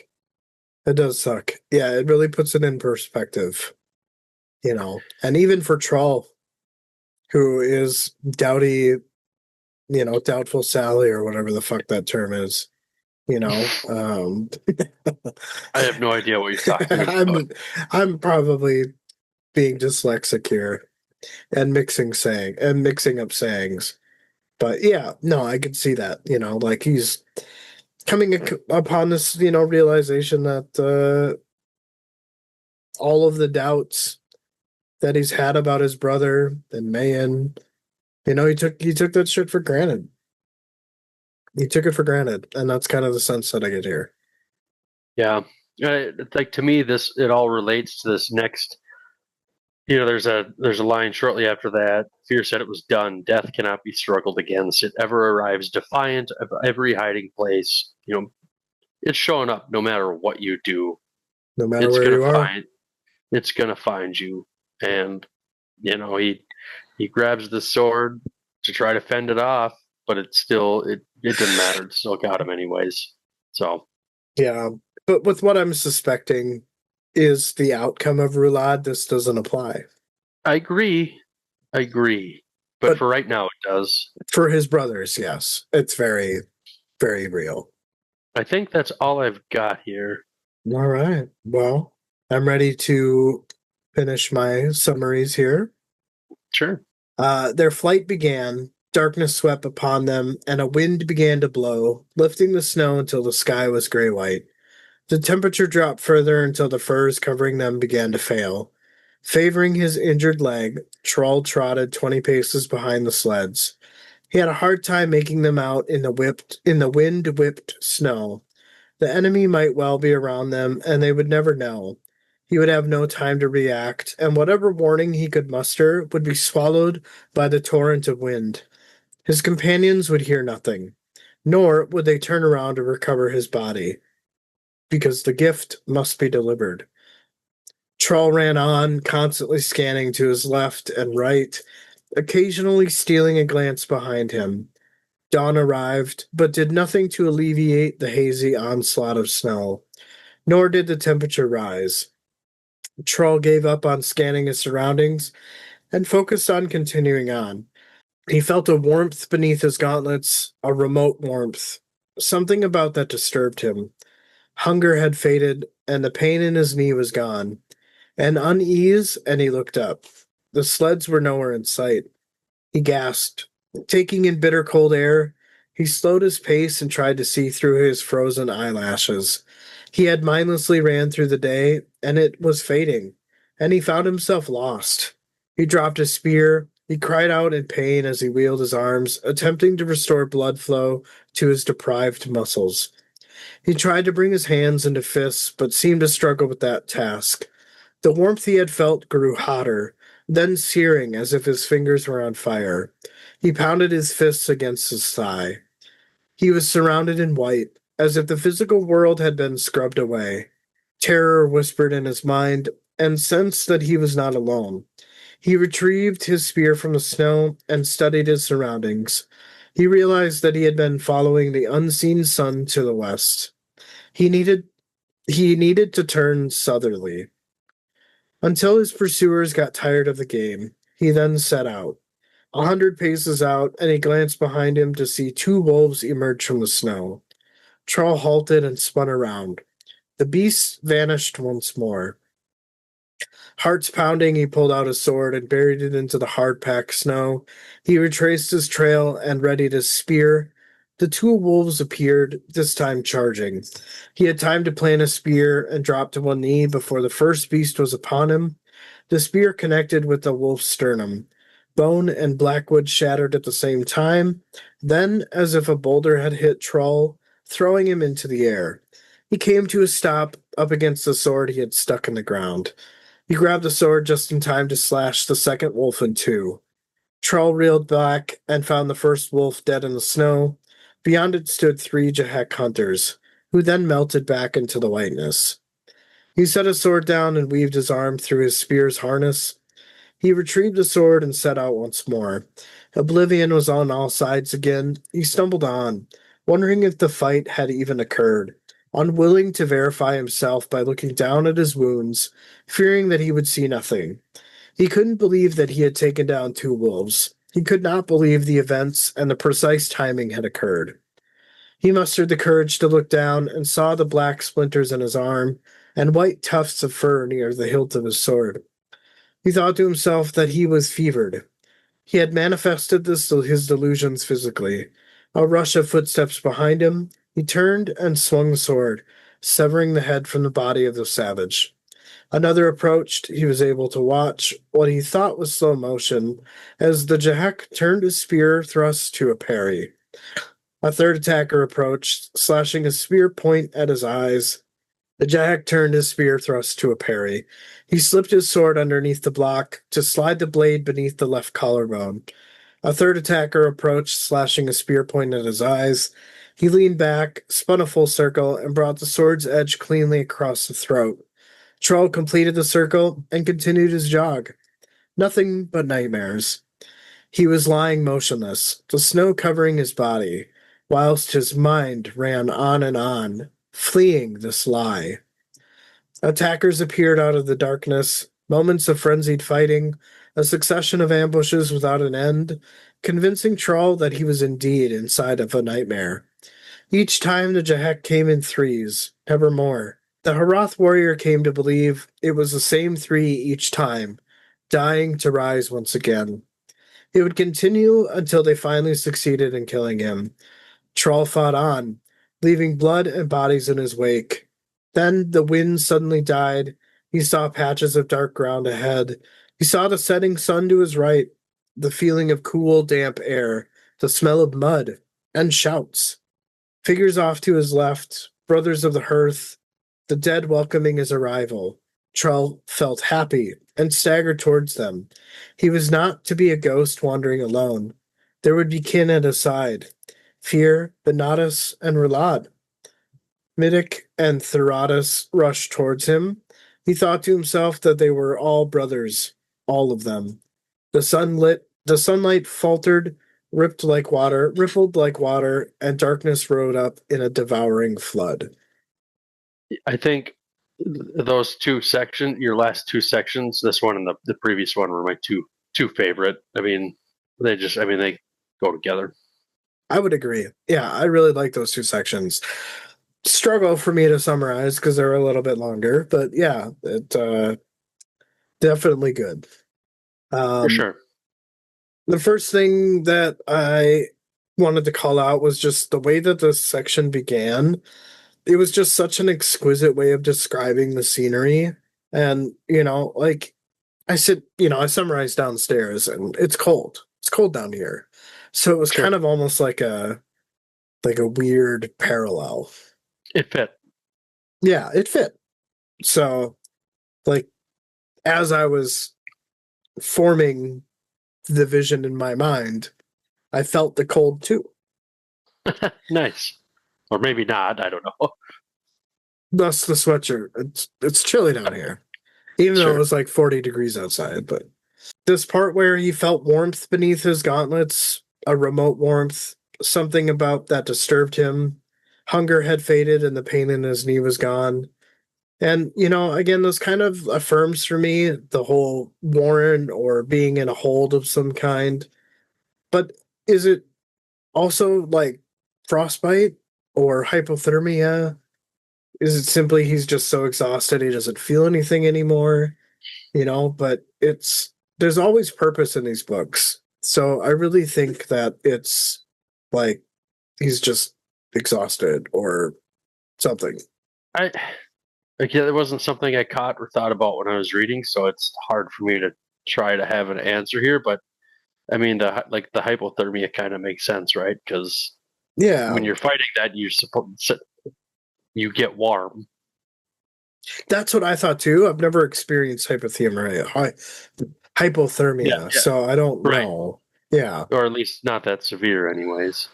It does suck. Yeah, it really puts it in perspective, And even for Troll, who is doubtful Sally or whatever the fuck that term is, you know. I have no idea what you're talking about. I'm probably being dyslexic here and mixing up sayings. But yeah, no, I could see that, like he's coming upon this, realization that all of the doubts that he's had about his brother and Mayan, he took that shit for granted. He took it for granted, and that's kind of the sense that I get here. Yeah. Like, to me, it all relates to this next. There's a line shortly after that. Fear said it was done. Death cannot be struggled against. It ever arrives defiant of every hiding place. It's showing up no matter what you do. No matter It's where gonna you are. find. It's gonna find you. And he grabs the sword to try to fend it off, but it didn't matter. It still got him anyways. So Yeah, but with what I'm suspecting is the outcome of Roulade, this doesn't apply. I agree. But But for right now, it does. for his brothers, yes, it's very, very real. I think that's all I've got here. All right. Well, I'm ready to finish my summaries here. Sure. Their flight began. Darkness swept upon them, and a wind began to blow, lifting the snow until the sky was gray white. The temperature dropped further until the furs covering them began to fail. Favoring his injured leg, Trull trotted 20 paces behind the sleds. He had a hard time making them out in the wind-whipped snow. The enemy might well be around them, and they would never know. He would have no time to react, and whatever warning he could muster would be swallowed by the torrent of wind. His companions would hear nothing, nor would they turn around to recover his body, because the gift must be delivered. Trull ran on, constantly scanning to his left and right, occasionally stealing a glance behind him. Dawn arrived, but did nothing to alleviate the hazy onslaught of snow, nor did the temperature rise. Trull gave up on scanning his surroundings and focused on continuing on. He felt a warmth beneath his gauntlets, a remote warmth. Something about that disturbed him. Hunger had faded, and the pain in his knee was gone. An unease, and he looked up. The sleds were nowhere in sight. He gasped. Taking in bitter cold air, he slowed his pace and tried to see through his frozen eyelashes. He had mindlessly ran through the day, and it was fading, and he found himself lost. He dropped his spear. He cried out in pain as he wheeled his arms, attempting to restore blood flow to his deprived muscles. He tried to bring his hands into fists, but seemed to struggle with that task. The warmth he had felt grew hotter, then searing as if his fingers were on fire. He pounded his fists against his thigh. He was surrounded in white, as if the physical world had been scrubbed away. Terror whispered in his mind, and sensed that he was not alone. He retrieved his spear from the snow and studied his surroundings. He realized that he had been following the unseen sun to the west. He needed to turn southerly. Until his pursuers got tired of the game, he then set out. 100 paces out, and he glanced behind him to see 2 wolves emerge from the snow. Trull halted and spun around. The beasts vanished once more. Hearts pounding, he pulled out his sword and buried it into the hard-packed snow. He retraced his trail and readied his spear. The 2 wolves appeared, this time charging. He had time to plant a spear and drop to one knee before the first beast was upon him. The spear connected with the wolf's sternum. Bone and blackwood shattered at the same time. Then, as if a boulder had hit Trull, throwing him into the air. He came to a stop up against the sword he had stuck in the ground. He grabbed the sword just in time to slash the second wolf in two. Trull reeled back and found the first wolf dead in the snow. Beyond it stood 3 Jahek hunters, who then melted back into the whiteness. He set his sword down and weaved his arm through his spear's harness. He retrieved the sword and set out once more. Oblivion was on all sides again. He stumbled on, wondering if the fight had even occurred, unwilling to verify himself by looking down at his wounds, fearing that he would see nothing. He couldn't believe that he had taken down 2 wolves. He could not believe the events and the precise timing had occurred. He mustered the courage to look down and saw the black splinters in his arm and white tufts of fur near the hilt of his sword. He thought to himself that he was fevered. He had manifested his delusions physically. A rush of footsteps behind him, he turned and swung the sword, severing the head from the body of the savage. Another approached. He was able to watch what he thought was slow motion as the Jahek turned his spear thrust to a parry. A third attacker approached, slashing a spear point at his eyes. The Jahek turned his spear thrust to a parry. He slipped his sword underneath the block to slide the blade beneath the left collarbone. A third attacker approached, slashing a spear point at his eyes. He leaned back, spun a full circle, and brought the sword's edge cleanly across the throat. Trull completed the circle and continued his jog. Nothing but nightmares. He was lying motionless, the snow covering his body, whilst his mind ran on, fleeing this lie. Attackers appeared out of the darkness, moments of frenzied fighting, a succession of ambushes without an end, convincing Trull that he was indeed inside of a nightmare. Each time the Jahek came in threes, never more. The Harath warrior came to believe it was the same 3 each time, dying to rise once again. It would continue until they finally succeeded in killing him. Trull fought on, leaving blood and bodies in his wake. Then the wind suddenly died. He saw patches of dark ground ahead. He saw the setting sun to his right, the feeling of cool, damp air, the smell of mud, and shouts. Figures off to his left, brothers of the hearth, the dead welcoming his arrival. Trull felt happy and staggered towards them. He was not to be a ghost wandering alone. There would be kin at his side. Fear, Benatus, and Rulad. Midik and Theratus rushed towards him. He thought to himself that they were all brothers, all of them. The sunlight faltered, rippled like water, and darkness rode up in a devouring flood. I think those two sections, your last two sections, this one and the previous one were my two favorite. I mean, they go together. I would agree. Yeah, I really like those two sections. Struggle for me to summarize because they're a little bit longer, but yeah, it definitely good. For sure. The first thing that I wanted to call out was just the way that this section began. It was just such an exquisite way of describing the scenery. And, like I summarized downstairs and it's cold. It's cold down here. So it was Sure. kind of almost like a weird parallel. It fit. Yeah, it fit. So like as I was forming the vision in my mind, I felt the cold too. Nice. Or maybe not. I don't know. Thus the sweatshirt. It's chilly down here. Even though it Sure. was like 40 degrees outside, but this part where he felt warmth beneath his gauntlets, a remote warmth, something about that disturbed him. Hunger had faded and the pain in his knee was gone. And, again, this kind of affirms for me the whole warren or being in a hold of some kind. But is it also like frostbite or hypothermia? Is it simply he's just so exhausted he doesn't feel anything anymore? But there's always purpose in these books. So I really think that it's like he's just exhausted or something. It wasn't something I caught or thought about when I was reading, so it's hard for me to try to have an answer here. But I mean, the hypothermia kind of makes sense, right? Because Yeah, when you're fighting that, you get warm. that's what I thought too. I've never experienced hypothermia, Yeah. so I don't Right. know. Yeah. Or at least not that severe, anyways.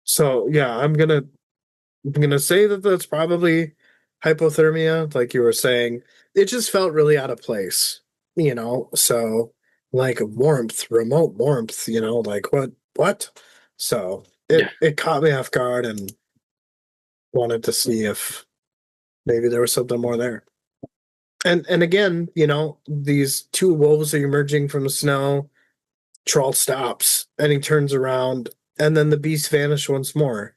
So yeah, I'm gonna say that that's probably hypothermia, like you were saying. It just felt really out of place, So like warmth, remote warmth, like what? So Yeah. it caught me off guard and wanted to see if maybe there was something more there. And again, these two wolves are emerging from the snow. Trull stops and he turns around, and then the beasts vanish once more.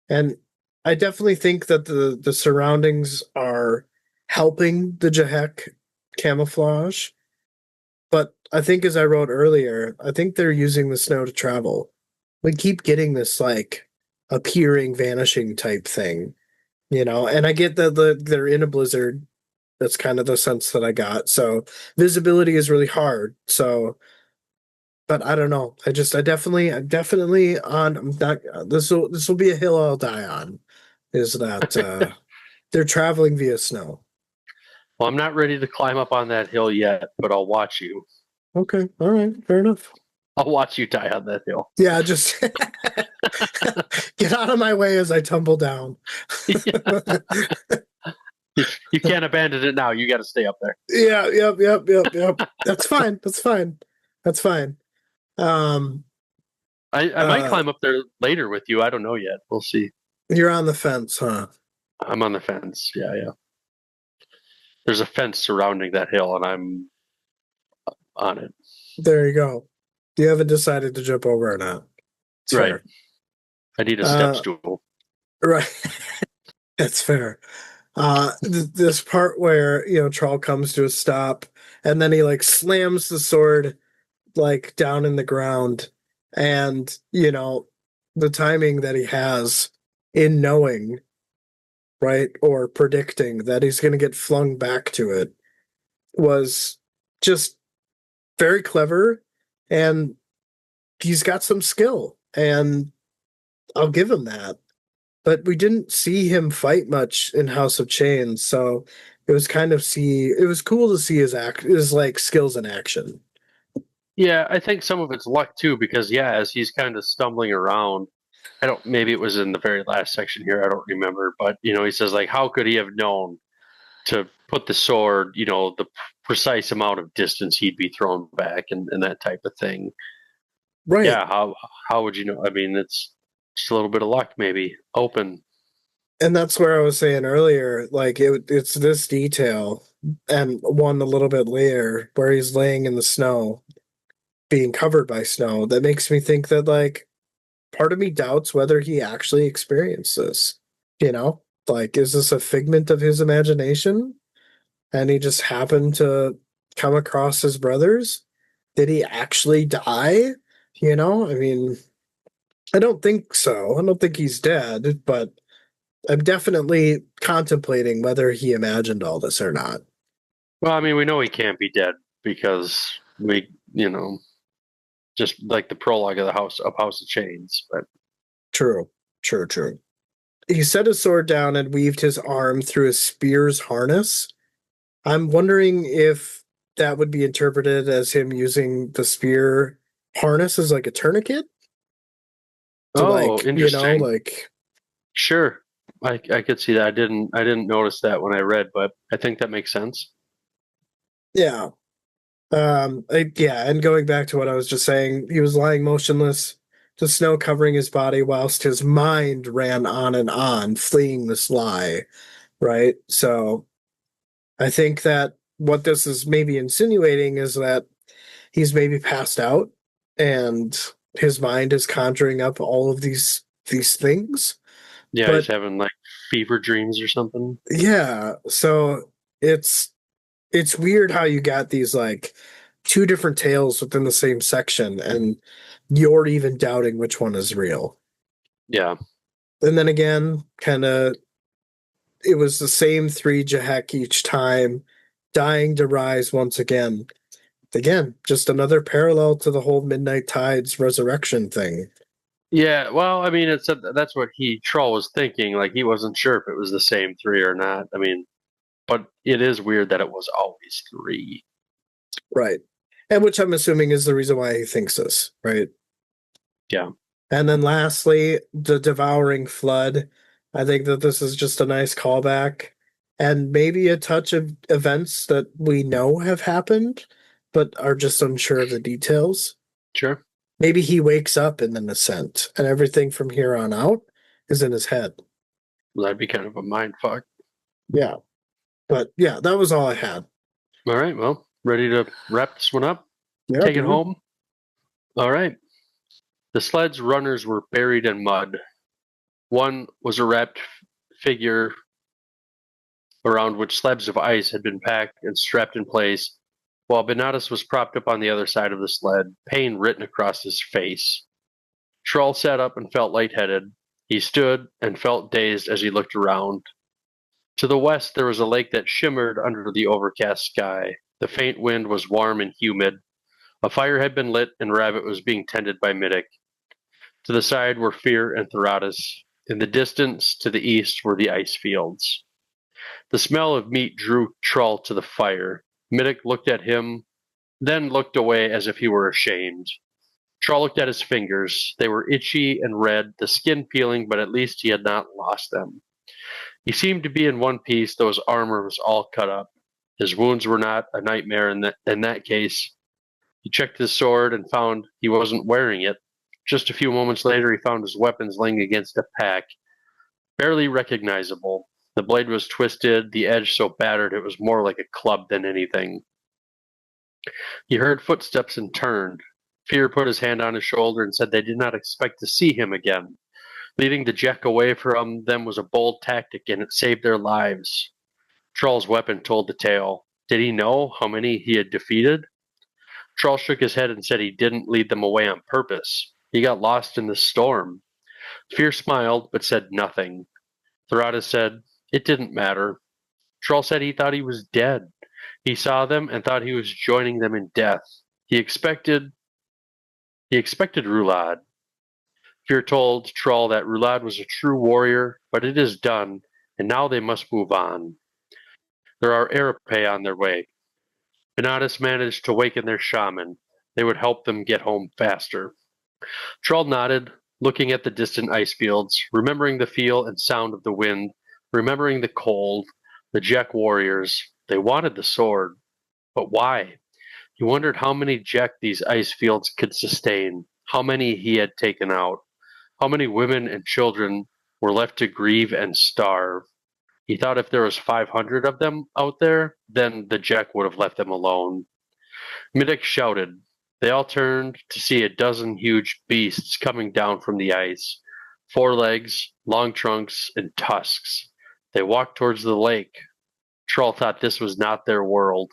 And I definitely think that the surroundings are helping the Jahek camouflage. But I think, as I wrote earlier, I think they're using the snow to travel. We keep getting this like appearing, vanishing type thing, And I get that they're in a blizzard. That's kind of the sense that I got. So visibility is really hard. So, but I don't know. I'm definitely on. I'm not. This will be a hill I'll die on. Is that they're traveling via snow? Well, I'm not ready to climb up on that hill yet, but I'll watch you. Okay, all right, fair enough. I'll watch you die on that hill. Yeah, just get out of my way as I tumble down. You can't abandon it now. You got to stay up there. Yeah, yep. That's fine. That's fine. I might climb up there later with you. I don't know yet. We'll see. You're on the fence, huh? I'm on the fence. Yeah. There's a fence surrounding that hill, and I'm on it. There you go. You haven't decided to jump over or not. It's Right. fair. I need a step stool. Right. That's fair. This part where Trull comes to a stop, and then he like slams the sword like down in the ground, and the timing that he has in knowing, right, or predicting that he's going to get flung back to it was just very clever, and he's got some skill, and I'll give him that. But we didn't see him fight much in House of Chains, so it was cool to see his like skills in action. Yeah, I think some of it's luck too, because as he's kind of stumbling around, maybe it was in the very last section here, I don't remember, but he says like, how could he have known to put the sword, the precise amount of distance he'd be thrown back and that type of thing. Right. Yeah, how would you know? I mean, it's just a little bit of luck, maybe. Open. And that's where I was saying earlier, like it's this detail, and one a little bit later where he's laying in the snow, being covered by snow, that makes me think that like part of me doubts whether he actually experienced this. You know, like is this a figment of his imagination, and he just happened to come across his brothers? Did he actually die? You know, I mean, I don't think so. I don't think he's dead, but I'm definitely contemplating whether he imagined all this or not. Well, I mean, we know he can't be dead because just like the prologue of the House of Chains. But True, true, true. He set his sword down and weaved his arm through a spear's harness. I'm wondering if that would be interpreted as him using the spear harness as like a tourniquet to interesting. like Sure, I could see that. I didn't notice that when I read, but I think that makes sense. yeah. Yeah, and going back to what I was just saying, he was lying motionless, the snow covering his body, whilst his mind ran on, fleeing this lie, right? So I think that what this is maybe insinuating is that he's maybe passed out and his mind is conjuring up all of these things. Yeah, he's But having like fever dreams or something. yeah, so it's weird how you got these like two different tales within the same section, and you're even doubting which one is real. Yeah, And then again, kind of, it was the same three Jahek each time, dying to rise once again. Again, just another parallel to the whole Midnight Tides resurrection thing. yeah. Well, I mean, that's what Trull was thinking. Like he wasn't sure if it was the same three or not. I mean, but it is weird that it was always three. Right. And which I'm assuming is the reason why he thinks this, right? Yeah. And then lastly, the devouring flood. I think that this is just a nice callback and maybe a touch of events that we know have happened, but are just unsure of the details. Sure. Maybe he wakes up in an ascent and everything from here on out is in his head. Well, that'd be kind of a mind fuck. Yeah. But yeah, that was all I had. All right. Well, ready to wrap this one up? Yeah, Take it dude. home? All right. The sled's runners were buried in mud. One was a wrapped figure around which slabs of ice had been packed and strapped in place, while Benatus was propped up on the other side of the sled, pain written across his face. Trull sat up and felt lightheaded. He stood and felt dazed as he looked around. To the west, there was a lake that shimmered under the overcast sky. The faint wind was warm and humid. A fire had been lit, and Rabbit was being tended by Middick. To the side were Fear and Thoratus. In the distance, to the east, were the ice fields. The smell of meat drew Trull to the fire. Middick looked at him, then looked away as if he were ashamed. Trull looked at his fingers. They were itchy and red, the skin peeling, but at least he had not lost them. He seemed to be in one piece, though his armor was all cut up. His wounds were not a nightmare in that case. He checked his sword and found he wasn't wearing it. Just a few moments later, he found his weapons laying against a pack, barely recognizable. The blade was twisted, the edge so battered it was more like a club than anything. He heard footsteps and turned. Fear put his hand on his shoulder and said they did not expect to see him again. Leading the Jack away from them was a bold tactic, and it saved their lives. Trull's weapon told the tale. Did he know how many he had defeated? Trull shook his head and said he didn't lead them away on purpose. He got lost in the storm. Fear smiled, but said nothing. Thoratus said, it didn't matter. Trull said he thought he was dead. He saw them and thought he was joining them in death. He expected Rulad. Fear told Trull that Rulad was a true warrior, but it is done, and now they must move on. There are Arapae on their way. Benatus managed to waken their shaman. They would help them get home faster. Trull nodded, looking at the distant ice fields, remembering the feel and sound of the wind, remembering the cold, the Jack warriors. They wanted the sword. But why? He wondered how many Jack these ice fields could sustain, how many he had taken out, how many women and children were left to grieve and starve. He thought if there was 500 of them out there, then the Jack would have left them alone. Middick shouted. They all turned to see a dozen huge beasts coming down from the ice. 4 legs, long trunks, and tusks. They walked towards the lake. Trull thought this was not their world.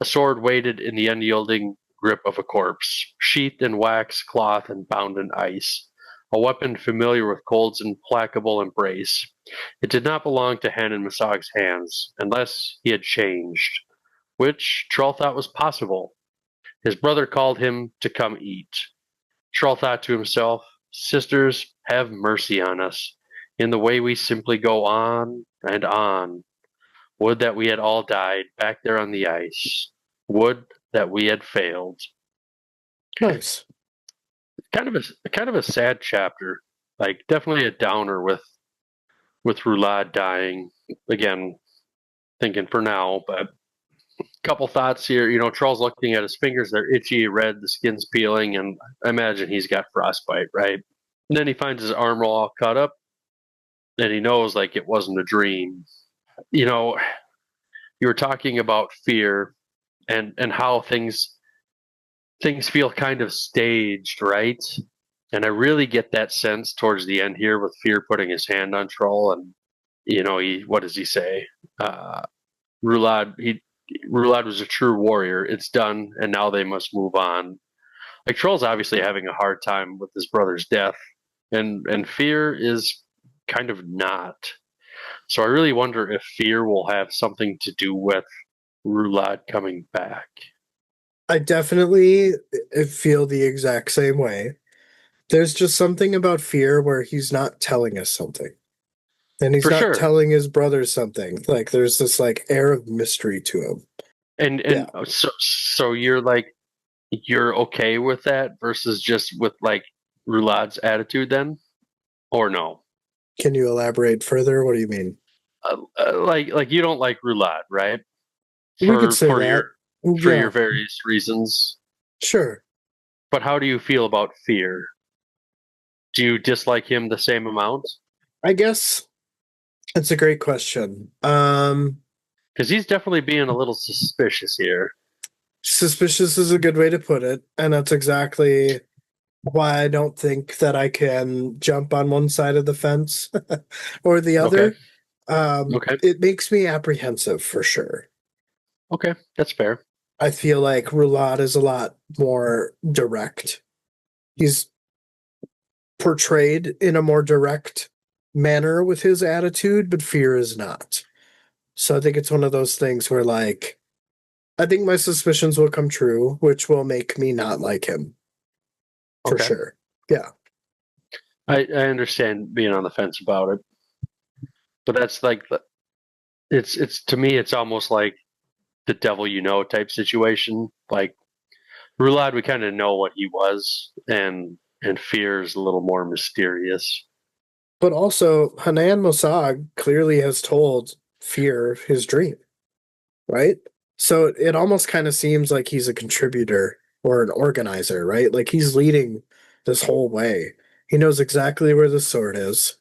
A sword waited in the unyielding grip of a corpse, sheathed in wax, cloth, and bound in ice. A weapon familiar with Cold's implacable embrace. It did not belong to Hannan Mosag's hands, unless he had changed, which Trull thought was possible. His brother called him to come eat. Trull thought to himself, sisters, have mercy on us, in the way we simply go on and on. Would that we had all died back there on the ice. Would that we had failed. Nice. Kind of a sad chapter. Like definitely a downer with Roulade dying. Again, thinking for now, but a couple thoughts here. You know, Trull's looking at his fingers, they're itchy, red, the skin's peeling, and I imagine he's got frostbite, right? And then he finds his arm all cut up, and he knows like it wasn't a dream. You know, you were talking about fear and how things feel kind of staged, right? And I really get that sense towards the end here with Fear putting his hand on Trull, and you know, what does he say? Roulade was a true warrior. It's done, and now they must move on. Like Trull's obviously having a hard time with his brother's death, and Fear is kind of not. So I really wonder if Fear will have something to do with Roulade coming back. I definitely feel the exact same way. There's just something about Fear where he's not telling us something. And he's For not sure. telling his brother something. Like there's this like air of mystery to him. And Yeah. so you're like, you're okay with that versus just with like Roulade's attitude then? Or no? Can you elaborate further? What do you mean? Like you don't like Roulade, right? We could say that. For Yeah, your various reasons. sure. But how do you feel about Fear? Do you dislike him the same amount? I guess it's a great question. Because he's definitely being a little suspicious here. Suspicious is a good way to put it, and that's exactly why I don't think that I can jump on one side of the fence or the other. Okay. It makes me apprehensive for sure. Okay, that's fair. I feel like Roulade is a lot more direct. He's portrayed in a more direct manner with his attitude, but Fear is not. So I think it's one of those things where, like, I think my suspicions will come true, which will make me not like him. For sure. Yeah. I understand being on the fence about it. But that's like, it's to me, it's almost like the devil you know type situation. Like, Roulade, we kind of know what he was, and Fear is a little more mysterious. But also, Hannan Mosag clearly has told Fear his dream, right? So it almost kind of seems like he's a contributor or an organizer, right? Like he's leading this whole way. He knows exactly where the sword is,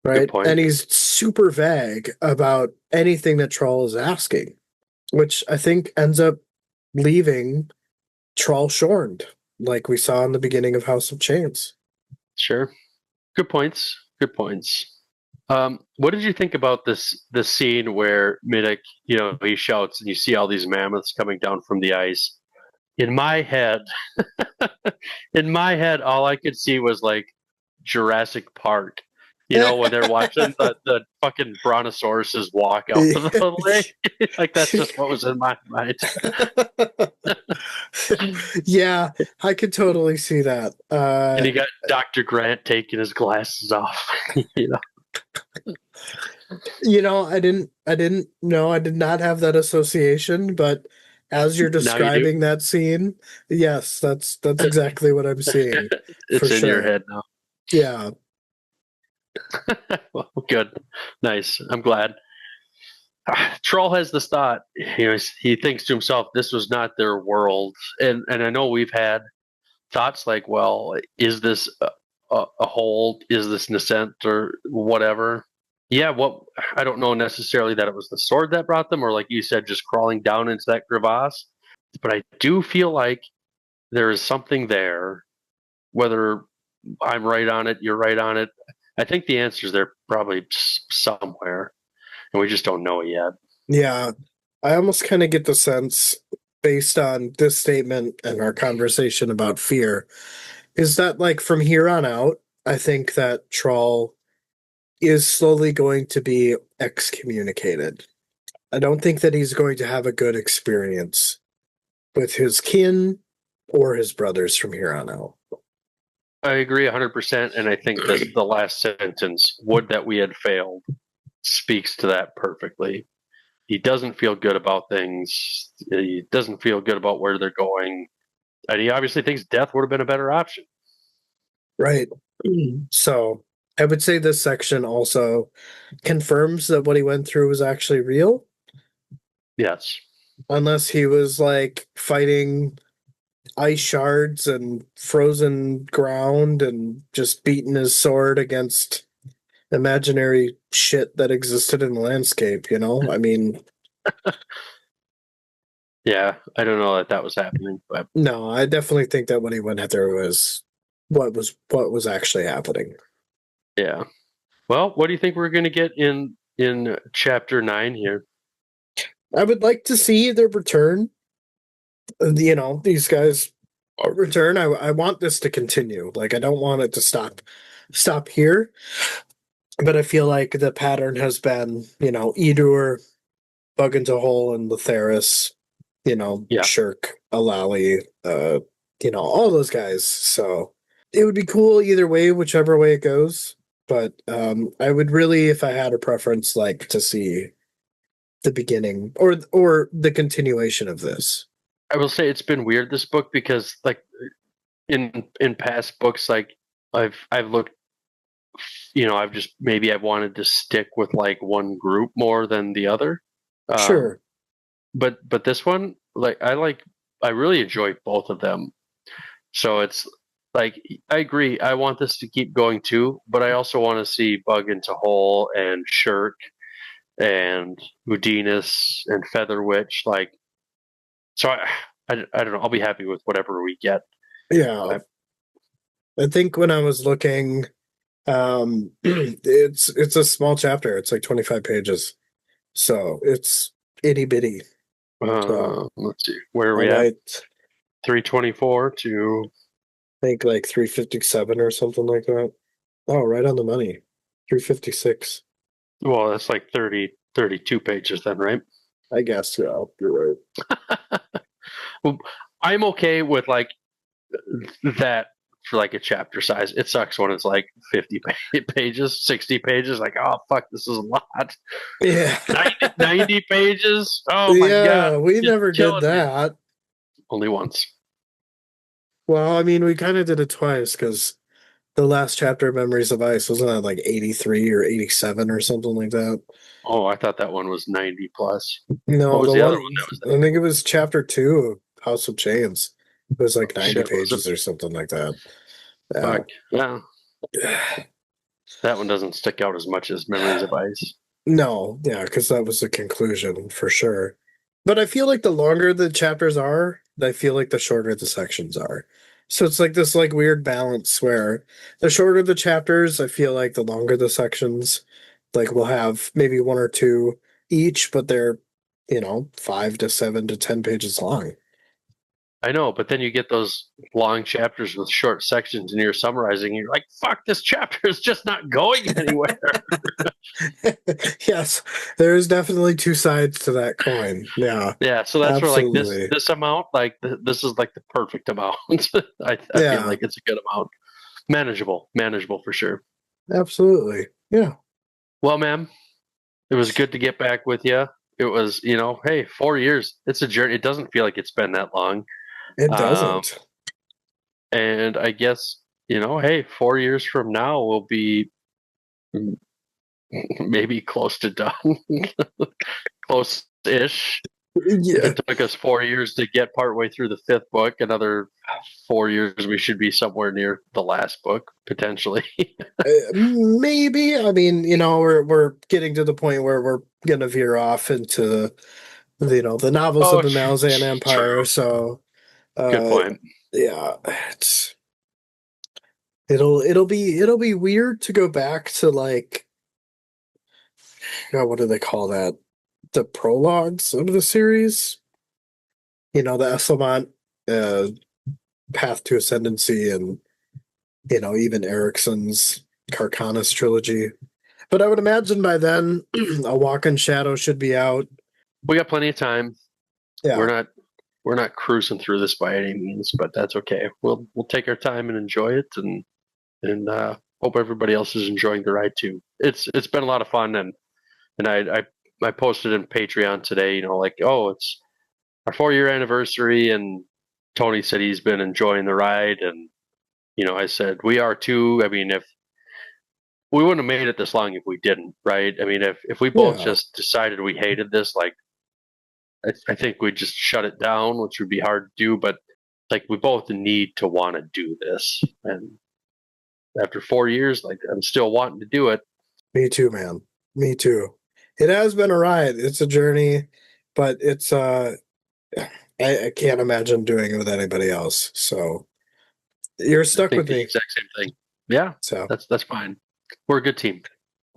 right? Good point. And he's super vague about anything that Trull is asking, which I think ends up leaving Trull shorned, like we saw in the beginning of House of Chains. Sure. Good points. Good points. What did you think about this scene where Middick, you know, he shouts and you see all these mammoths coming down from the ice? In my head, all I could see was like Jurassic Park. You know, when they're watching the fucking brontosauruses walk out of the lake. Like that's just what was in my mind. Yeah, I could totally see that. And you got Dr. Grant taking his glasses off. You know. You know, I did not have that association, but as you're describing that scene, yes, that's exactly what I'm seeing. It's in your head now. Yeah. Well, good. Nice. I'm glad. Trull has this thought. You know, he thinks to himself, this was not their world. And I know we've had thoughts like, well, is this a hold. Is this Nascent or whatever? Yeah, I don't know necessarily that it was the sword that brought them, or like you said, just crawling down into that crevasse. But I do feel like there is something there. Whether I'm right on it, you're right on it. I think the answer is there probably somewhere, and we just don't know it yet. Yeah, I almost kind of get the sense, based on this statement and our conversation about fear, is that like from here on out, I think that Trull is slowly going to be excommunicated. I don't think that he's going to have a good experience with his kin or his brothers from here on out. I agree 100%, and I think this the last sentence, "Would that we had failed," speaks to that perfectly. He doesn't feel good about things. He doesn't feel good about where they're going, and he obviously thinks death would have been a better option. Right. So I would say this section also confirms that what he went through was actually real, Yes. unless he was like fighting ice shards and frozen ground and just beating his sword against imaginary shit that existed in the landscape, you know? I mean, Yeah, I don't know that was happening, but no, I definitely think that what he went through was what was actually happening. yeah. Well, what do you think we're going to get in chapter 9 here? I would like to see their return. You know, these guys return. I want this to continue. Like I don't want it to stop here. But I feel like the pattern has been, you know, Edur, Bug into Hole, and Letheris, you know, Yeah. Shirk, Alali, you know, all those guys. So it would be cool either way, whichever way it goes. But I would really, if I had a preference, like to see the beginning or the continuation of this. I will say it's been weird, this book, because like in past books, like I've looked, I've wanted to stick with like one group more than the other. Sure. But this one, I really enjoy both of them. So it's like, I agree, I want this to keep going too, but I also want to see Bug into Hole and Shirk and Udinus and Feather Witch. Like, so I don't know. I'll be happy with whatever we get. Yeah. I think when I was looking, it's a small chapter. It's like 25 pages. So it's itty bitty. So Let's see, where are I we at? might 324 to think like 357 or something like that. Oh, right on the money. 356. well, that's like 32 pages then, right? I guess, yeah, you're right. Well, I'm okay with like that for like a chapter size. It sucks when it's like 50 pages, 60 pages. Like, oh fuck, this is a lot. Yeah. 90 pages. Oh my Yeah, god, we it's never did killing me. that. Only once. Well, I mean, we kind of did it twice because the last chapter of Memories of Ice wasn't that like 83 or 87 or something like that. Oh, I thought that one was 90 plus. No, What was the the other one, one that was I think it was chapter 2 of House of Chains. It was like that? 90 Shit, was it? pages or something like that. Fuck. Yeah. That one doesn't stick out as much as Memories of Ice. No, yeah, because that was the conclusion for sure. But I feel like the longer the chapters are, I feel like the shorter the sections are. So it's like this like weird balance where the shorter the chapters, I feel like the longer the sections. Like we'll have maybe one or two each, but they're, you know, 5 to 7 to 10 pages long. I know, but then you get those long chapters with short sections and you're summarizing, and you're like, fuck, this chapter is just not going anywhere. Yes, there is definitely two sides to that coin. Yeah, Yeah, so that's where like this absolutely. this amount, like this is like the perfect amount. I feel Yeah, like it's a good amount. Manageable for sure. absolutely. Yeah, Well, ma'am, it was good to get back with you. It was, hey, 4 years. It's a journey. It doesn't feel like it's been that long. it Um, doesn't. and I guess, hey, 4 years from now we'll be maybe close to done, close-ish. If Yeah, it took us 4 years to get partway through the 5th book, another 4 years, we should be somewhere near the last book potentially. maybe. I mean, we're getting to the point where we're gonna veer off into the novels of Oh, the Malazan Empire. true. So, Good uh, point. yeah, it'll be weird to go back to like, what do they call that? The prologues of the series. The Esselmont uh, Path to Ascendancy, and even Erickson's Carcanis trilogy. But I would imagine by then, A Walk in Shadow should be out. We got plenty of time. Yeah, We're not cruising through this by any means, but that's okay. We'll take our time and enjoy it, and hope everybody else is enjoying the ride too. It's been a lot of fun, and I posted in Patreon today. Like, oh, it's our 4-year anniversary, and Tony said he's been enjoying the ride, and I said we are too. I mean, if we wouldn't have made it this long if we didn't, right? I mean, if we both yeah, just decided we hated this, like I think we'd just shut it down, which would be hard to do. But like we both need to want to do this, and after 4 years, like I'm still wanting to do it. me too, man. Me too. It has been a ride. It's a journey, but it's I can't imagine doing it with anybody else. So you're I stuck think with the me. exact same thing. Yeah, So that's fine. We're a good team.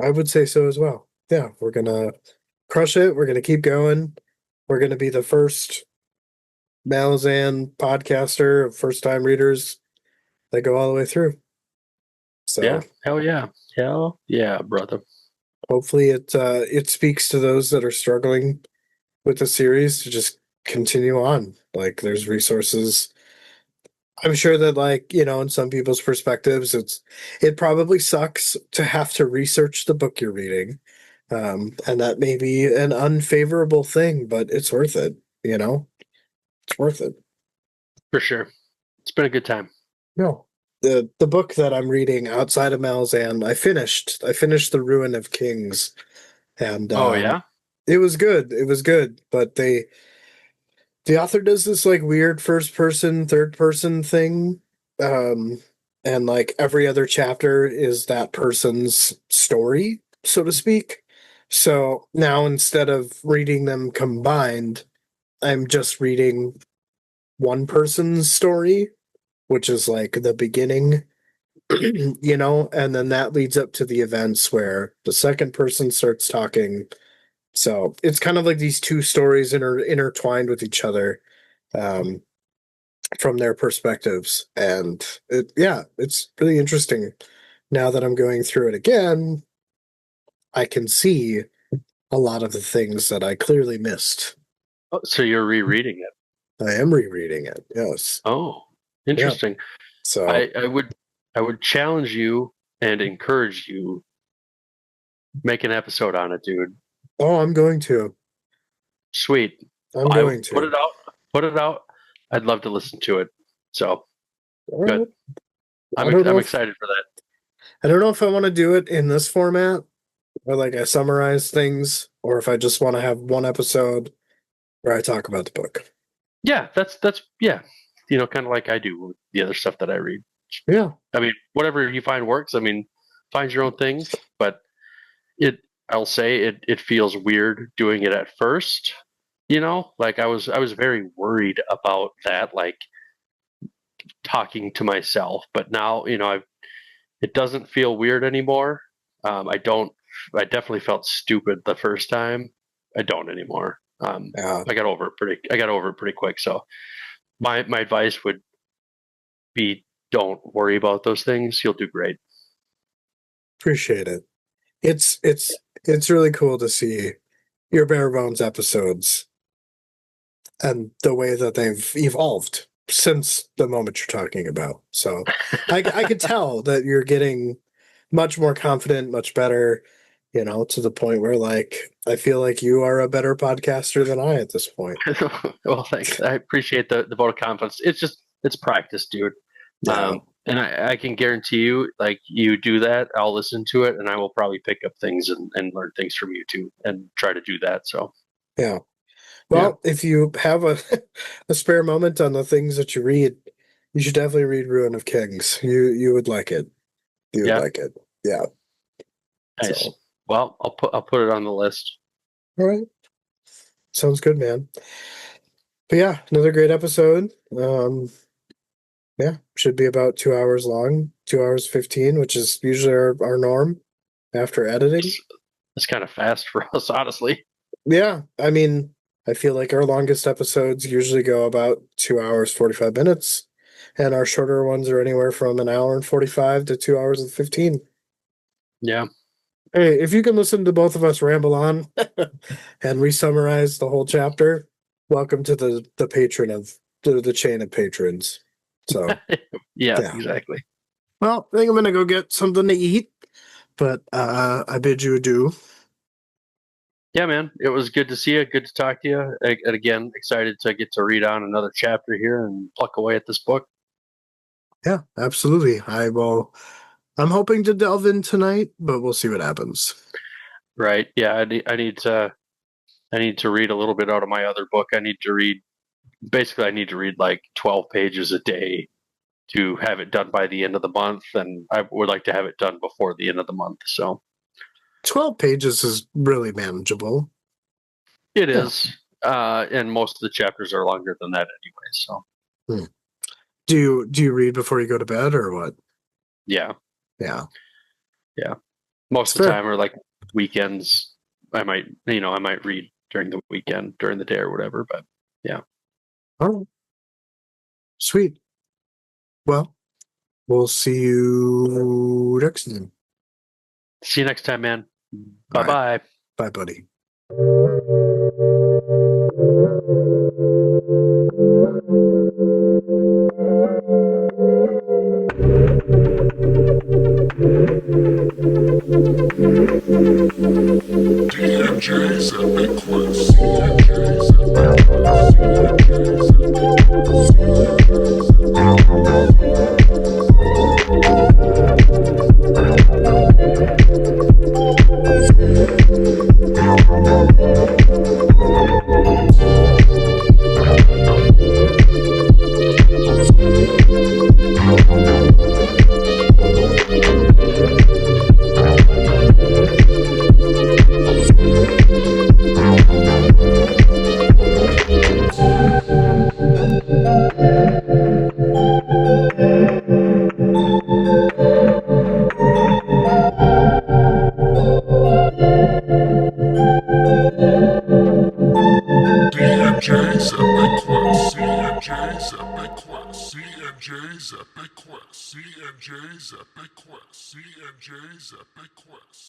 I would say so as well. Yeah, we're gonna crush it. We're gonna keep going. We're gonna be the first Malazan podcaster of first time readers that go all the way through. So Yeah, hell yeah, brother. hopefully it speaks to those that are struggling with the series to just continue on. Like there's resources. I'm sure that in some people's perspectives it probably sucks to have to research the book you're reading. And that may be an unfavorable thing, but it's worth it, you know? It's worth it. For sure. It's been a good time. No. The book that I'm reading outside of Malazan, I finished. I finished The Ruin of Kings, and Oh yeah? it was good. It was good, but the author does this like weird first person, third person thing. Um and like every other chapter is that person's story, so to speak. So now instead of reading them combined, I'm just reading one person's story, which is like the beginning, and then that leads up to the events where the second person starts talking. So it's kind of like these two stories intertwined with each other, um, from their perspectives. And it's really interesting. Now that I'm going through it again, I can see a lot of the things that I clearly missed. Oh, so you're rereading it. I am rereading it. Yes. Oh, Yeah. interesting. So, I would challenge you and encourage you make an episode on it, dude. oh, I'm going to. Sweet. I'm I going put to. it out. Put it out. I'd love to listen to it. So All good. right. I don't know I'm if excited for that. I don't know if I want to do it in this format, where like I summarize things, or if I just want to have one episode where I talk about the book. Yeah, that's yeah. Kind of like I do with the other stuff that I read. Yeah. I mean, whatever you find works. I mean, find your own thing. But it, I'll say it feels weird doing it at first. Like I was very worried about that, like talking to myself. But now, it doesn't feel weird anymore. I don't. I definitely felt stupid the first time. I don't anymore. Yeah. I got over it pretty. I got over it pretty quick. So my advice would be: don't worry about those things. You'll do great. Appreciate it. It's really cool to see your bare bones episodes and the way that they've evolved since the moment you're talking about. So I could tell that you're getting much more confident, much better, to the point where like I feel like you are a better podcaster than I at this point. Well, thanks. I appreciate the vote of confidence. It's practice, dude. Yeah. And I can guarantee you, like you do that, I'll listen to it, and I will probably pick up things and learn things from you too, and try to do that. So Yeah. Well, if you have a spare moment on the things that you read, you should definitely read Ruin of Kings. You would like it. You would Yeah. like it. Yeah. Nice. So, Well, I'll put it on the list. all right. Sounds good, man. But yeah, another great episode. Yeah, should be about 2 hours long, 2 hours 15, which is usually our norm after editing. It's kind of fast for us, honestly. Yeah, I mean, I feel like our longest episodes usually go about 2 hours 45 minutes, and our shorter ones are anywhere from an hour and 45 to 2 hours and 15. Yeah. Hey, if you can listen to both of us ramble on and we summarize the whole chapter, welcome to the patron of the chain of patrons. So Yeah, yeah. exactly. Well, I think I'm gonna go get something to eat, but I bid you adieu. Yeah, man. It was good to see you. Good to talk to you. And again, excited to get to read on another chapter here and pluck away at this book. Yeah, absolutely. I will. I'm hoping to delve in tonight, but we'll see what happens. Right. Yeah. I need to read a little bit out of my other book. I need to read like 12 pages a day to have it done by the end of the month, and I would like to have it done before the end of the month. So 12 pages is really manageable. it is, and most of the chapters are longer than that anyway. So Do you read before you go to bed or what? yeah, Yeah. most of Fair. the time, or like weekends, I might read during the weekend, during the day or whatever. But yeah. All right. Sweet. Well, we'll see you next time. See you next time, man. All right. Bye-bye. Bye, buddy. DMJ's Epic Quest. DMJ's Epic Quest. DMJ's DMJ's Epic Quest. CMJ's Epic Quest. CMJ's Epic Quest. CMJ's Epic Quest. CMJ's Epic Quest.